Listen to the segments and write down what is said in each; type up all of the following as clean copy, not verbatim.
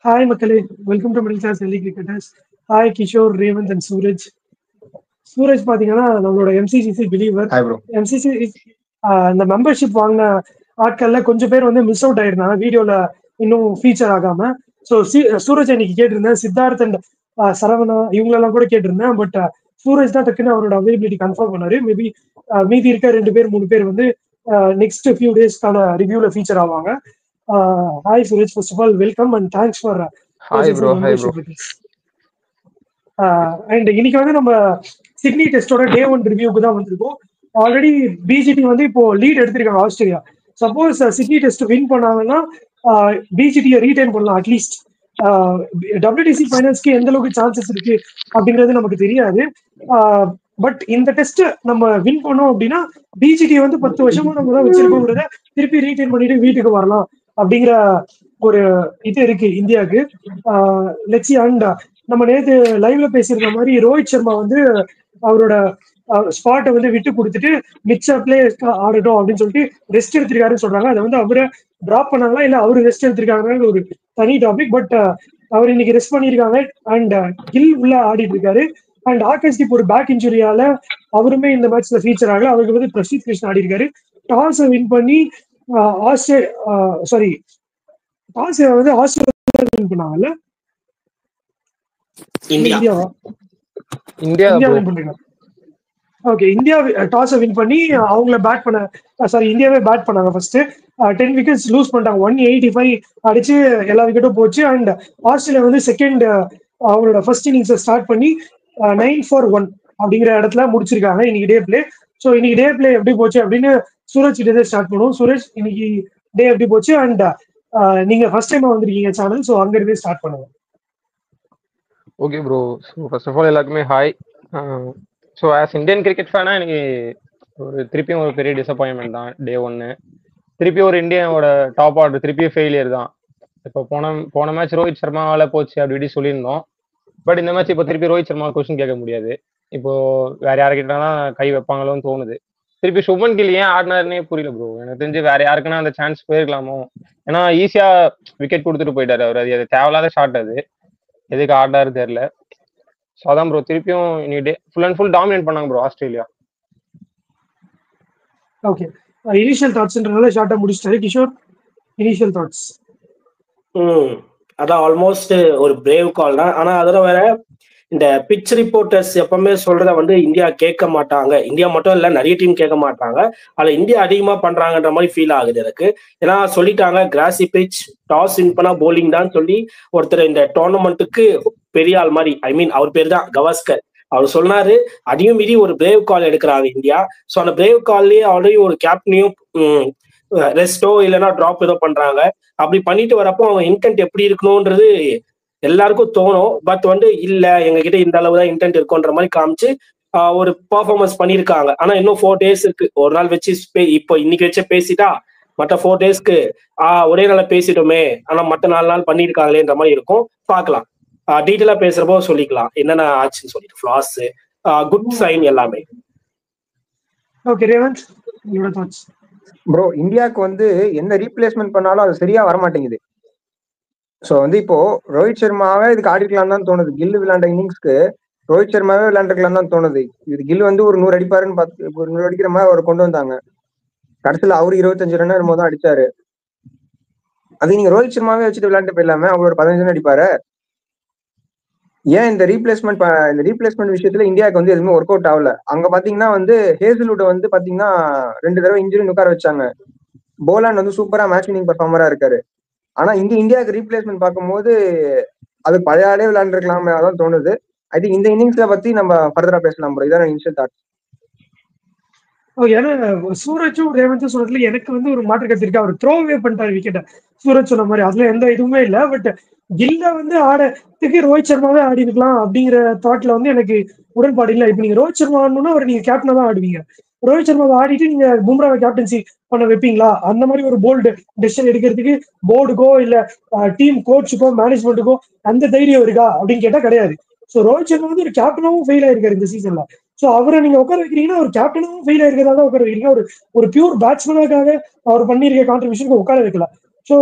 Hi Makale, welcome to Middle Class Delhi Cricketers. Hi Kishore, Revant and Suraj. Suraj பாத்தீங்கன்னா நம்மளோட எம்சிசிசி believer. Hi bro. MCC இந்த membership வாங்கின ஆட்கள்ல கொஞ்சம் பேர் வந்து மிஸ் அவுட் ஆயிருந்தாங்க, வீடியோல இன்னும் ஃபீச்சர் ஆகாம. ஸோ சூரஜ் அன்னைக்கு கேட்டிருந்தேன், சித்தார்த் அண்ட் சரவணா இவங்களெல்லாம் கூட கேட்டிருந்தேன். பட் சூரஜ் தான் டக்குன்னு அவரோட அவைலபிலிட்டி கன்ஃபார்ம் பண்ணாரு. மேபி மீதி இருக்க 2 பேர் 3 பேர் வந்து நெக்ஸ்ட் ஃபியூ டேஸ்க்கான ரிவ்யூல ஃபீச்சர் ஆவாங்க. Hi Suraj, first of all welcome and thanks for membership. And இன்னைக்கு வந்து நம்ம சிட்னி டெஸ்டோட டே 1 ரிவ்யூக்கு தான் வந்திருக்கோம். ஆல்ரெடி பிஜிடி வந்து இப்போ லீட் எடுத்திருக்காங்க Australia. Suppose Sydney test win பண்ணாங்கன்னா பிஜிடியை ரீடைன் பண்ணலாம். அட்லீஸ்ட் WTC ஃபைனல்ஸ்க்கு எந்த அளவுக்கு சான்சஸ் இருக்கு அப்படிங்கிறது நமக்கு தெரியாது. பட் இந்த டெஸ்ட் நம்ம வின் பண்ணோம் அப்படின்னா பிஜிடி வந்து 10 வருஷமா நம்ம தான் வச்சிருக்கோங்கிறத திருப்பி ரீடைன் பண்ணிட்டு வீட்டுக்கு வரலாம் அப்படிங்கிற ஒரு இது இருக்கு இந்தியாவுக்கு. லெட்ஸ் அண்ட் நம்ம நேற்று லைவ்ல பேசியிருந்த மாதிரி ரோஹித் சர்மா வந்து அவரோட ஸ்பாட்டை வந்து விட்டு கொடுத்துட்டு மிச்ச பிளேயர்ஸ் ஆடட்டும் அப்படின்னு சொல்லிட்டு ரெஸ்ட் எடுத்திருக்காருன்னு சொல்றாங்க. அதை வந்து அவரை டிராப் பண்ணாங்களா இல்ல அவரு ரெஸ்ட் எடுத்திருக்காங்க ஒரு தனி டாபிக். பட் அவர் இன்னைக்கு ரெஸ்ட் பண்ணியிருக்காங்க அண்ட் கில் உள்ள ஆடிட்டு இருக்காரு. அண்ட் ஆகாஷ்தீப் ஒரு பேக் இன்ஜுரியால அவருமே இந்த மேட்ச்ல ஃபீச்சர் ஆகல. அவருக்கு வந்து பிரசித் கிருஷ்ணா ஆடி இருக்காரு. டாஸ் வின் பண்ணி டாஸ் வந்து ஆஸ்திரேலியா வின் பண்ணாங்கல்ல, இந்தியா வின் பண்றாங்க. ஓகே, இந்தியா டாஸை வின் பண்ணி அவங்கள பேட் பண்ண இந்தியாவே பேட் பண்ணாங்க. ஃபர்ஸ்ட் 10 விக்கெட்ஸ் லூஸ் பண்ணிட்டாங்க. 185 அடிச்சு எல்லா விக்கெட்டும் போச்சு. அண்ட் ஆஸ்திரேலியா வந்து செகண்ட் அவங்களோட ஃபர்ஸ்ட் இன்னிங்ஸை ஸ்டார்ட் பண்ணி 9 for 1 அப்படிங்கிற இடத்துல முடிச்சிருக்காங்க இன்னைக்கு டே பிளே. ஸோ இன்னைக்கு டே பிளே எப்படி போச்சு அப்படின்னு சூரஜ் கிட்டே ஸ்டார்ட் பண்ணுவோம். சூரஜ், இன்னைக்கு டே எப்படி போச்சு? அண்ட் நீங்க ஃபர்ஸ்ட் டைம் வந்திருக்கீங்க சேனல், ஸோ அங்க இருந்தே ஸ்டார்ட் பண்ணுங்க. Okay bro, first of all எல்லாருக்குமே hi. So as Indian cricket ஃபேனா எனக்கு திருப்பியும் ஒரு பெரிய டிசப்பாயின்மெண்ட் தான் டே 1. திருப்பி ஒரு இந்தியாவோட டாப் ஆர்டர் திருப்பியும் ஃபெயிலியர் தான். இப்போ போன மேட்ச் ரோஹித் சர்மாவால போச்சு அப்படி சொல்லியிருந்தோம். பட் இந்த மேட்ச் இப்போ திருப்பி ரோஹித் சர்மா கொஸ்டின் கேட்க முடியாது. இப்போ வேற யாருக்கிட்ட தான் கை வைப்பாங்களோன்னு தோணுது. திருப்பி சுப்மன் கில் ஏன் ஆடினாருன்னே புரியல ப்ரோ. எனக்கு தெரிஞ்சு வேற யாருக்குன்னா அந்த சான்ஸ் போயிருக்கலாமோ. ஏன்னா ஈஸியா விக்கெட் கொடுத்துட்டு போயிட்டாரு அவர். அது தேவையில்லாத ஷாட், அது எதுக்கு ஆடாரு தெரியல. ஸோ அதான் ப்ரோ, திருப்பியும் இன்னைக்கு ஃபுல் அண்ட் ஃபுல் டாமினேட் பண்ணாங்க ப்ரோ ஆஸ்திரேலியா. ஓகே, இனிஷியல் தாட்ஸ்ன்றதால ஷார்ட்டா முடிச்சிட்டாரு. Kishore, initial thoughts? அதான் ஆல்மோஸ்ட் ஒரு பிரேவ் கால் தான். ஆனா அதோட வேற இந்த பிட்ச் ரிப்போர்ட்டர்ஸ் எப்பவுமே சொல்றத வந்து இந்தியா கேட்க மாட்டாங்க. இந்தியா மட்டும் இல்ல, நிறைய டீம் கேட்க மாட்டாங்க. அதுல இந்தியா அதிகமா பண்றாங்கன்ற மாதிரி ஃபீல் ஆகுது எனக்கு. ஏன்னா சொல்லிட்டாங்க கிராசி பிட்ச், டாஸ் வின் பண்ணா போலிங் தான் சொல்லி ஒருத்தர் இந்த டோர்னமெண்ட்டுக்கு பெரிய ஆள் மாதிரி, ஐ மீன் அவர் பேர் தான் கவாஸ்கர், அவர் சொன்னாரு. அதையும் மீறி ஒரு பிரேவ் கால் எடுக்கிறாங்க இந்தியா. ஸோ அந்த பிரேவ் கால்லயே ஆல்ரெடி ஒரு கேப்டனையும் ரெஸ்டோ இல்லைன்னா ட்ராப் ஏதோ பண்றாங்க. அப்படி பண்ணிட்டு வரப்போ அவங்க இன்டென்ட் எப்படி இருக்கணும்ன்றது எல்லாருக்கும் தோணும். பட் வந்து இல்ல, எங்க கிட்ட இந்த அளவு தான் இன்டென்ட் இருக்குன்ற மாதிரி காமிச்சு ஒரு பர்ஃபார்மன்ஸ் பண்ணியிருக்காங்க. ஆனா இன்னும் 4 days இருக்கு. ஒரு நாள் வச்சு இப்போ இன்னைக்கு வச்சு பேசிட்டா மற்ற 4 daysக்கு ஒரே நாள் பேசிட்டோமே, ஆனா மற்ற 4 நாள் பண்ணியிருக்காங்களேன்ற மாதிரி இருக்கும். பார்க்கலாம், டீட்டெயிலா பேசுறப்போ சொல்லிக்கலாம் என்னென்ன ஆச்சுன்னு சொல்லிட்டு. ஃபிளாஸ், குட் சைன் எல்லாமே. ஓகே ரேவந்த், உங்களோட தாட்ஸ்? ப்ரோ, இந்தியாவுக்கு வந்து எந்த ரீப்ளேஸ்மெண்ட் பண்ணாலும் அது சரியா வரமாட்டேங்குது. ஸோ வந்து இப்போ ரோஹித் சர்மாவே இதுக்கு ஆடிக்கலாம் தான் தோணுது. கில் விளையாண்ட இன்னிங்ஸ்க்கு ரோஹித் சர்மாவே விளையாண்டுக்கலாம் தான் தோணுது. இது கில் வந்து ஒரு 100 அடிப்பாருன்னு பார்த்து ஒரு 100 அடிக்கிற மாதிரி அவர் கொண்டு வந்தாங்க. கடைசியில் அவரு 25 ரன் என்னமோ தான் அடிச்சாரு. அது நீங்க ரோஹித் சர்மாவே வச்சுட்டு விளையாண்டு போயிடலாமே, அவரோட 15 ரன் அடிப்பாரு. ஏன் இந்த ரீப்ளேஸ்மெண்ட் விஷயத்துல இந்தியாவுக்கு வந்து எதுவுமே ஒர்க் அவுட் ஆகல. அங்க பாத்தீங்கன்னா வந்து ஹேசல்வுட் வந்து பாத்தீங்கன்னா 2 தடவை இன்ஜுரி உட்கார வச்சாங்க. போலாண்ட் வந்து சூப்பரா மேட்ச் வின்னிங் பர்ஃபார்மரா இருக்காரு. ஆனா இங்க இந்தியாவுக்கு ரீப்ளேஸ்மெண்ட் பார்க்கும்போது அது பழைய ஆளே விளையாண்டுருக்கலாமே அதான் தோணுது. ஐ திங்க் இந்த இன்னிங்ஸ்ல பத்தி நம்ம ஃபர்தரா பேசலாம் ப்ரோ. இதான் இனிஷியல் தாட். ஏன்னா சூரஜும் ரேவந்தும் சொன்னதுல எனக்கு வந்து ஒரு மாற்று கருத்து இருக்கு. அவர் த்ரோவே பண்ணிட்டாரு விக்கெட்டை, சூரஜ் சொன்ன மாதிரி. அதுல எந்த இதுவுமே இல்லை. பட் கில்ல வந்து ஆடத்துக்கு ரோஹித் சர்மாவே ஆடி இருக்கலாம் அப்படிங்கிற தாட்ல வந்து எனக்கு உடன்பாடு இல்லை. இப்ப நீங்க ரோஹித் சர்மா ஆடணும்னா அவர் நீங்க கேப்டனா தான் ஆடுவீங்க. ரோஹித் சர்மாவை ஆடிட்டு நீங்க பும்ராவை கேப்டன்சி பண்ண வைப்பீங்களா? அந்த மாதிரி ஒரு போல்டு டெசிஷன் எடுக்கிறதுக்கு போர்டுக்கோ இல்ல டீம் கோச்சுக்கோ மேனேஜ்மெண்ட்டுக்கோ அந்த தைரியம் இருக்கா அப்படின்னு கேட்டா கிடையாது. ஸோ ரோஹித் சர்மா வந்து ஒரு கேப்டனாவும் ஃபெயில் ஆயிருக்காரு இந்த சீசன்ல. ஸோ அவரை நீங்க உட்கார வைக்கிறீங்கன்னா ஒரு கேப்டனும் ஃபெயில் ஆயிருக்கிறதா தான் உட்கார வைக்கிறீங்க. ஒரு பியூர் பேட்ஸ்மேனுக்காக அவர் பண்ணியிருக்க கான்ட்ரிபியூஷனுக்கு உட்கார வைக்கல. ஸோ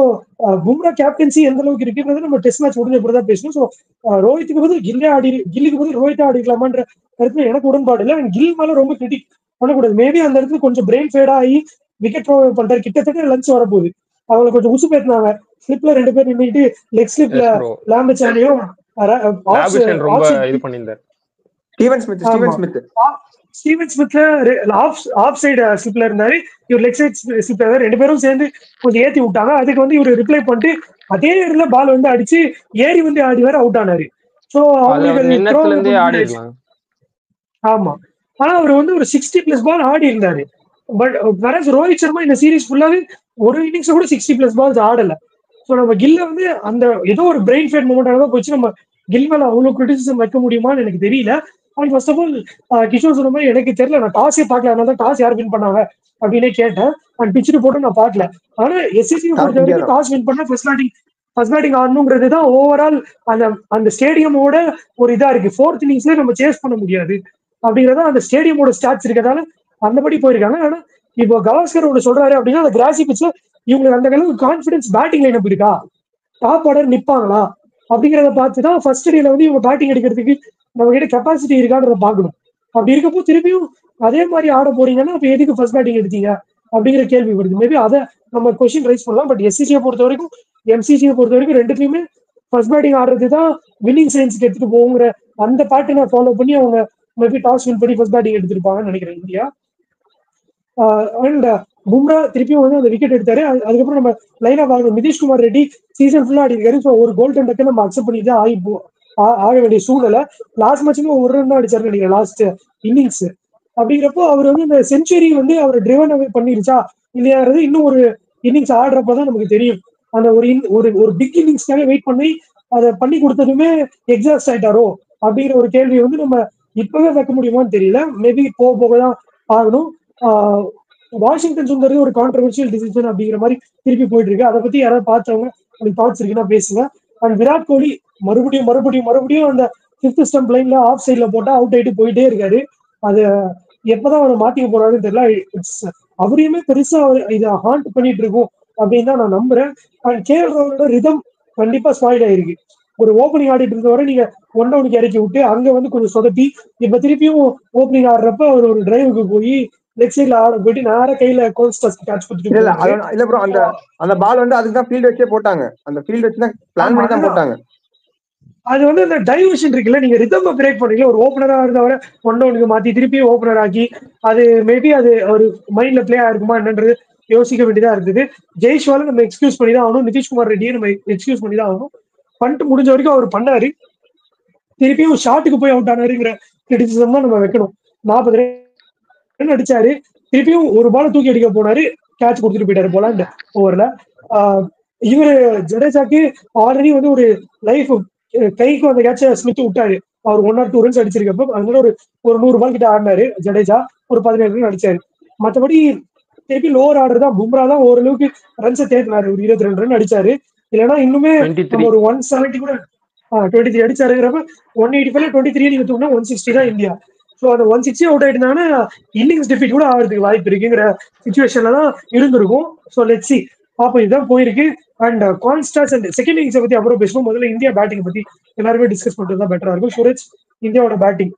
பும்ரா கேப்டன்சி எந்த அளவுக்கு இருக்குன்றது நம்ம டெஸ்ட் மேட்ச் முடிஞ்ச தான் பேசணும். ஸோ ரோஹித்துக்கு பதில் கில்லுக்கு பதில் ரோஹித்தா ஆடிக்கலாமான்ற கருத்துல எனக்கு உடன்பாடு இல்லை. கில் மேல ரொம்ப கிரிட்டிக் பண்ணக்கூடாது. மேபி அந்த இடத்துல கொஞ்சம் பிரெயின் ஃபேட் ஆகி விக்கெட் த்ரோ பண்றாரு. கிட்டத்தட்ட லஞ்ச் வரப்போகுது. அவங்களை கொஞ்சம் உசு பேத்தினாங்க. ஸ்லிப்ல 2 பேர் நின்றுட்டு லெக் ஸ்லிப்ல லாம்பச்சானையும் ஸ்டீவன் ஸ்மித் ஆஃப் சைடு ஸ்லிப்ல இருந்தாரு. இவர் லெக் சைட் ஸ்லிப்ல இருந்தாரு. 2 பேரும் சேர்ந்து கொஞ்சம் ஏத்தி விட்டாங்க. அதுக்கு வந்து இவர் ரிப்ளை பண்ணிட்டு அதே இடத்துல பால் வந்து அடிச்சு ஏறி வந்து ஆடி வேற அவுட் ஆனாரு. ஸோ அவங்களுக்கு ஆமா. ஆனா அவர் வந்து ஒரு 60+ பால் ஆடி இருந்தாரு. பட் வேற ரோஹித் சர்மா இந்த சீரீஸ் ஃபுல்லாவே ஒரு இன்னிங்ஸ் கூட 60+ பால்ஸ் ஆடல. ஸோ நம்ம கில்ல வந்து அந்த ஏதோ ஒரு பிரெயின் ஃபேட் மூமெண்ட் போச்சு. நம்ம கில் மேல அவ்வளவு கிரிட்டிசிசம் வைக்க முடியுமான்னு எனக்கு தெரியல. And first of all Kishore சொன்ன மாதிரி எனக்கு தெரியல. நான் டாஸே பார்க்கல. அதனால தான் டாஸ் யார் வின் பண்ணாங்க அப்படின்னே கேட்டேன். அண்ட் பிச்சு போட்டு நான் பார்க்கல. ஆனா எஸ்சிசி பொறுத்த வரைக்கும் டாஸ் வின் பண்ணா ஃபர்ஸ்ட் பேட்டிங் ஆடணுங்கிறது தான் ஓவரால் அந்த ஸ்டேடியமோட ஒரு இதா இருக்கு. 4th இன்னிங்ஸ்ல நம்ம சேஸ் பண்ண முடியாது அப்படிங்கறத அந்த ஸ்டேடியமோட ஸ்டாட்ஸ் இருக்கிறதால அந்தபடி போயிருக்காங்க. ஆனா இப்போ கவாஸ்கர் ஒன்று சொல்றாரு அப்படின்னா அந்த கிராசி பிட்ச்ல இவங்களுக்கு அந்த அளவுக்கு கான்பிடன்ஸ் பேட்டிங் லைனப் இருக்கா, டாப் ஆர்டர் நிப்பாங்களா அப்படிங்கிறத பார்த்துதான் ஃபர்ஸ்ட் டேல வந்து இவங்க பேட்டிங் எடுக்கிறதுக்கு நம்ம கிட்ட கெப்பாசிட்டி இருக்கான்றத பார்க்கணும். அப்படி இருக்கப்போ திருப்பியும் அதே மாதிரி ஆட போறீங்கன்னா அப்ப எதுக்கு ஃபர்ஸ்ட் பேட்டிங் எடுத்தீங்க அப்படிங்கிற கேள்வி வருது. மேபி அதை நம்ம கொஸ்டின் ரைஸ் பண்ணலாம். பட் எஸ்சிசியை பொறுத்த வரைக்கும் எம்சிசியை பொறுத்த வரைக்கும் ரெண்டுத்தையுமே ஃபர்ஸ்ட் பேட்டிங் ஆடுறது தான் வின்னிங் சைன்ஸ்க்கு எடுத்துட்டு போகுங்கிற அந்த பேட்டர்னை ஃபாலோ பண்ணி அவங்க மேபி டாஸ் வின் பண்ணி ஃபர்ஸ்ட் பேட்டிங் எடுத்திருப்பாங்கன்னு நினைக்கிறேன் இந்தியா. அண்ட் பும்ரா திருப்பியும் வந்து அந்த விக்கெட் எடுத்தாரு. அதுக்கப்புறம் நம்ம லைனா பார்க்கணும். நிதிஷ்குமார் ரெட்டி சீசன் ஃபுல்லா ஆடி இருக்காரு. ஸோ ஒரு கோல்டன் டக்கு நம்ம அக்செப்ட் பண்ணி தான் ஆக வேண்டிய சூழ்நிலை. லாஸ்ட் மேட்சுமே ஒரு ரன் தான் அடிச்சாரு நினைக்கிறேன் லாஸ்ட் இன்னிங்ஸ். அப்படிங்கிறப்போ அவர் வந்து இந்த செஞ்சுரி வந்து அவர் ட்ரிவன் அவே பண்ணிருச்சா இல்லையாறது இன்னும் ஒரு இன்னிங்ஸ் ஆடுறப்பதான் நமக்கு தெரியும். அந்த ஒரு பிக் இன்னிங்ஸ்க்காக வெயிட் பண்ணி அதை பண்ணி கொடுத்ததுமே எக்ஸாஸ்ட் ஆயிட்டாரோ அப்படிங்கிற ஒரு கேள்வி வந்து நம்ம இப்பவே வைக்க முடியுமான்னு தெரியல. மேபி போக போகதான் ஆகணும். வாஷிங்டன் சுந்தர் ஒரு கான்ட்ரவர்ஷியல் டிசிஷன் அப்படிங்கிற மாதிரி திருப்பி போயிட்டு இருக்கு. அதை பத்தி யாராவது பார்த்தவங்க உங்களுக்கு தாட்ஸ் இருக்குன்னா பேசுங்க. அண்ட் விராட் கோலி மறுபடியும் அந்த 5th ஸ்டம்ப் லைன்ல ஆஃப் சைட்ல போட்டா அவுட் ஆயிட்டு போயிட்டே இருக்காரு. அது எப்பதான் அவர் மாத்திக்க போறாருன்னு தெரியல. அவரையுமே பெருசா இதை ஹாண்ட் பண்ணிட்டு இருக்கும் அப்படின்னு தான் நான் நம்புறேன். அண்ட் கேஎல் ராகுலோட ரிதம் கண்டிப்பா ஸ்பாயில் ஆயிருக்கு. ஒரு ஓப்பனிங் ஆடிட்டு இருந்தவரை நீங்க 1 டவுனுக்கு இறக்கி விட்டு அங்க வந்து கொஞ்சம் சொதப்பி இப்ப திருப்பியும் ஓப்பனிங் ஆடுறப்ப அவர் ஒரு டிரைவுக்கு போய் லெக் சைட்ல ஆட போயிட்டு நேர கையில கோல்ஸ்டர்ஸ் கேட்ச் கொடுத்துட்டு இல்ல ப்ரோ அந்த பால் வந்து அதுக்கு தான் ஃபீல்ட் வச்சே போட்டாங்க. அந்த ஃபீல்ட் வச்சு தான் பிளான் பண்ணி தான் போட்டாங்க. அது வந்து இந்த டைவர்ஷன் இருக்குல்ல, நீங்க ரிதம் பிரேக் பண்ணீங்க. ஒரு ஓப்பனரா இருந்தவரை 1 டவுனுக்கு மாத்தி திருப்பி ஓப்பனர் ஆக்கி அது மேபி அது ஒரு மைண்ட்ல பிளே ஆயிருக்குமா என்னன்றது யோசிக்க வேண்டியதா இருந்தது. ஜெய்ஸ்வால நம்ம எக்ஸ்கியூஸ் பண்ணி தான் ஆகணும். நிதிஷ்குமார் ரெட்டியை நம்ம எக்ஸ்கியூஸ் பண்ணி தான் ஆகணும். பண்ணிட்டு முடிஞ்ச வரைக்கும் அவர் பண்ணாரு. திருப்பியும் ஷாட்டுக்கு போய் அவுட் ஆனாருங்கிற கிரிட்டிசிசம் தான் நம்ம வைக்கணும். 40 ரன் அடிச்சாரு. திருப்பியும் ஒரு பால தூக்கி அடிக்க போனாரு. கேட்ச் கொடுத்துட்டு போயிட்டாரு போலாண்ட் ஓவர்ல. இவரு ஜடேஜாக்கு ஆல்ரெடி வந்து ஒரு லைஃப் கைக்கு அந்த கேட்ச ஸ்மித் விட்டாரு. அவர் 1 or 2 ரன்ஸ் அடிச்சிருக்கப்ப அதனால ஒரு 100 பால் கிட்ட ஆடினாரு. ஜடேஜா ஒரு 17 ரன் அடிச்சாரு. மற்றபடி திருப்பி லோவர் ஆர்டர் தான். பும்ரா தான் ஓரளவுக்கு ரன்ஸை தேடினாரு. ஒரு 22 ரன் அடிச்சாரு. இல்லைன்னா இன்னுமே நம்ம ஒரு 170 கூட 23 அடிச்சாருங்கிறப்ப 185 23 நீங்க தூக்கினா 160 தான் இந்தியா. ஸோ அந்த 160 அவுட் ஆயிட்டுனாங்கன்னா இன்னிங்ஸ் டிஃபீட் கூட ஆகிறதுக்கு வாய்ப்பு இருக்குங்கிற சுச்சுவேஷன்ல தான் இருந்திருக்கும். ஸோ லெட்ஸ் சி பாப்போம். இதுதான் போயிருக்கு. அண்ட் கான்ஸ்டாஸ் அண்ட் செகண்ட் இன்னிங்ஸை பத்தி அப்புறம் பேசணும். முதல்ல இந்தியா பேட்டிங் பத்தி எல்லாருமே டிஸ்கஸ் பண்றது தான் பெட்டரா இருக்கும். சூரஜ், இந்தியாவோட பேட்டிங்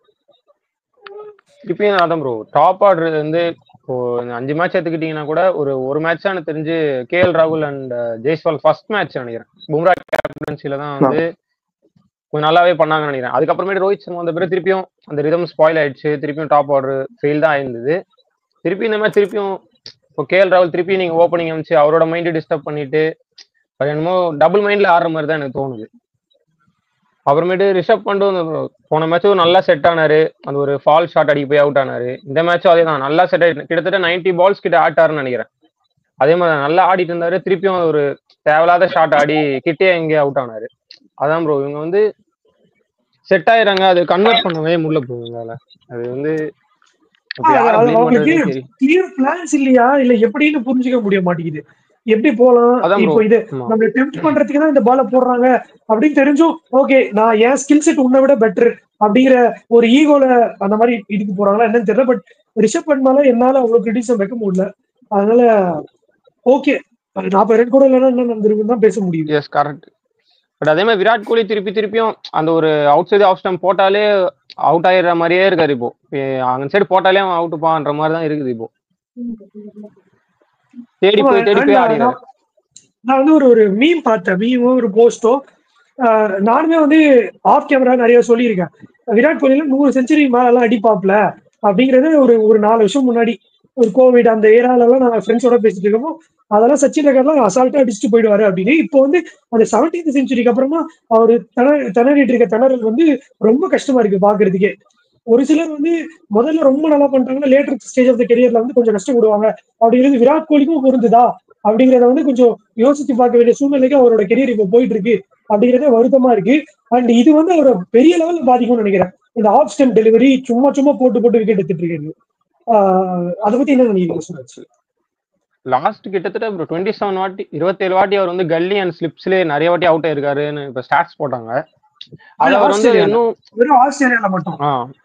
இப்பயும் அதான் ப்ரோ. டாப் ஆர்டர் வந்து இப்போ 5 மேட்ச் எடுத்துக்கிட்டீங்கன்னா கூட ஒரு மேட்ச் எனக்கு தெரிஞ்சு கேஎல் ராகுல் அண்ட் ஜெய்ஸ்வால் ஃபர்ஸ்ட் மேட்ச் நினைக்கிறேன் பும்ரா கேப்டன்சில தான் வந்து கொஞ்சம் நல்லாவே பண்ணாங்கன்னு நினைக்கிறேன். அதுக்கப்புறமேட்டு ரோஹித் சர்மா வந்த பிறகு திருப்பியும் அந்த ரிதம் ஸ்பாயில் ஆயிடுச்சு. திருப்பியும் டாப் ஆர்டர் ஃபெயில் தான் ஆயிருந்தது. திருப்பி இந்த மாதிரி திருப்பியும் இப்போ கேஎல் ராகுல் திருப்பி நீங்க ஓப்பனிங் அமைச்சு அவரோட மைண்டை டிஸ்டர்ப் பண்ணிட்டு என்னமோ டபுள் மைண்ட்ல ஆடுற மாதிரி தான் எனக்கு தோணுது. அப்புறமேட்டு ரிஷப் பண்ட் போன மேட்சும் நல்லா செட் ஆனாரு. அந்த ஒரு ஃபால் ஷாட் அடிக்க போய் அவுட் ஆனாரு. இந்த மேட்சும் அதே தான் நல்லா செட் ஆயிட்டு கிட்டத்தட்ட 90 பால்ஸ் கிட்ட ஆட்டாருன்னு நினைக்கிறேன். அதே மாதிரி நல்லா ஆடிட்டு இருந்தாரு. திருப்பியும் ஒரு தேவையில்லாத ஷாட் ஆடி கிட்டே எங்கே அவுட் ஆனாரு. அதான் ப்ரோ இவங்க வந்து செட் ஆயிடுறாங்க. அது கன்வெர்ட் பண்ணவே முடியல போகுங்க. அது வந்து கிளியர் பிளான்ஸ் இல்லையா இல்ல எப்படின்னு புரிஞ்சுக்க முடிய மாட்டேங்குது. எப்படி போலாம் இப்போ இது நம்ம டெம்ப்ட் பண்றதுக்கு தான் இந்த பால போடுறாங்க அப்படின்னு தெரிஞ்சும் ஓகே நான் என் ஸ்கில் செட் உன்னை விட பெட்டர் அப்படிங்கிற ஒரு ஈகோல அந்த மாதிரி இதுக்கு போறாங்களா என்னன்னு தெரியல. பட் ரிஷப் பண்ட் மேல என்னால அவ்வளவு கிரிட்டிசிசம் வைக்க முடியல. அதனால ஓகே 40 ரன் கூட இல்லைன்னா என்ன நடந்திருக்குன்னு தான் பேச முடியும். Yes correct. பட் அதே மாதிரி விராட் கோலி திருப்பியும் அந்த ஒரு அவுட் சைடு ஆஃப் ஸ்டம்ப் போட்டாலே அவுட் ஆயிடுற மாதிரியே இருக்காரு. இப்போ அங்க சைடு போட்டாலே அவன் அவுட் பான்ற மாதிரி தான் இருக்குது. இப்போ தேடி போய் ஆடிடுறாரு. நான் வந்து ஒரு மீம் பார்த்தேன், மீமோ ஒரு போஸ்டோ. நானுமே வந்து ஆஃப் கேமரா நிறைய சொல்லியிருக்கேன், விராட் கோலியில 100 செஞ்சுரி மேலாம் அடிப்பாப்ல அப்படிங்கிறது ஒரு 4 வருஷம் முன்னாடி ஒரு கோவிட் அந்த ஏராலெல்லாம் நாங்கள் ஃப்ரெண்ட்ஸோட பேசிட்டு இருக்கோமோ அதெல்லாம் சச்சின் ரெக்கார்ட்லாம் அசால்ட்டா அடிச்சுட்டு போயிடுவாரு அப்படின்னு. இப்போ வந்து அந்த 17th செஞ்சுரிக்கு அப்புறமா அவர் திணறிட்டு இருக்க திணறல் வந்து ரொம்ப கஷ்டமா இருக்கு பாக்குறதுக்கே. ஒரு சிலர் வந்து முதல்ல ரொம்ப நல்லா பண்றாங்கன்னா லேட்டர் ஸ்டேஜ் ஆஃப் த கெரியர்ல வந்து கொஞ்சம் கஷ்டப்படுவாங்க. அப்படிங்கிறது விராட் கோலிக்கும் பொருந்துதா அப்படிங்கிறத வந்து கொஞ்சம் யோசிச்சு பார்க்க வேண்டிய சூழ்நிலைக்கு அவரோட கெரியர் இப்போ போயிட்டு இருக்கு அப்படிங்கிறதே வருத்தமா இருக்கு. அண்ட் இது வந்து அவரை பெரிய லெவல்ல பாதிக்கும்னு நினைக்கிறேன். இந்த ஆஃப் ஸ்டெம்ப் டெலிவரி சும்மா போட்டு விக்கெட் எடுத்துட்டு இருக்காரு. அதை பத்தி என்ன நினைக்கிறீங்க? லாஸ்ட் கிட்டத்தட்ட 27 வாட்டி 27 வாட்டி அவர் வந்து கல்லி அண்ட் ஸ்லிப்ஸ்ல நிறைய வாட்டி அவுட் ஆயிருக்காருன்னு இப்ப ஸ்டாட்ஸ் போட்டாங்க. அது அவர் வந்து இன்னும் வெறும் ஆஸ்திரேலியால மட்டும்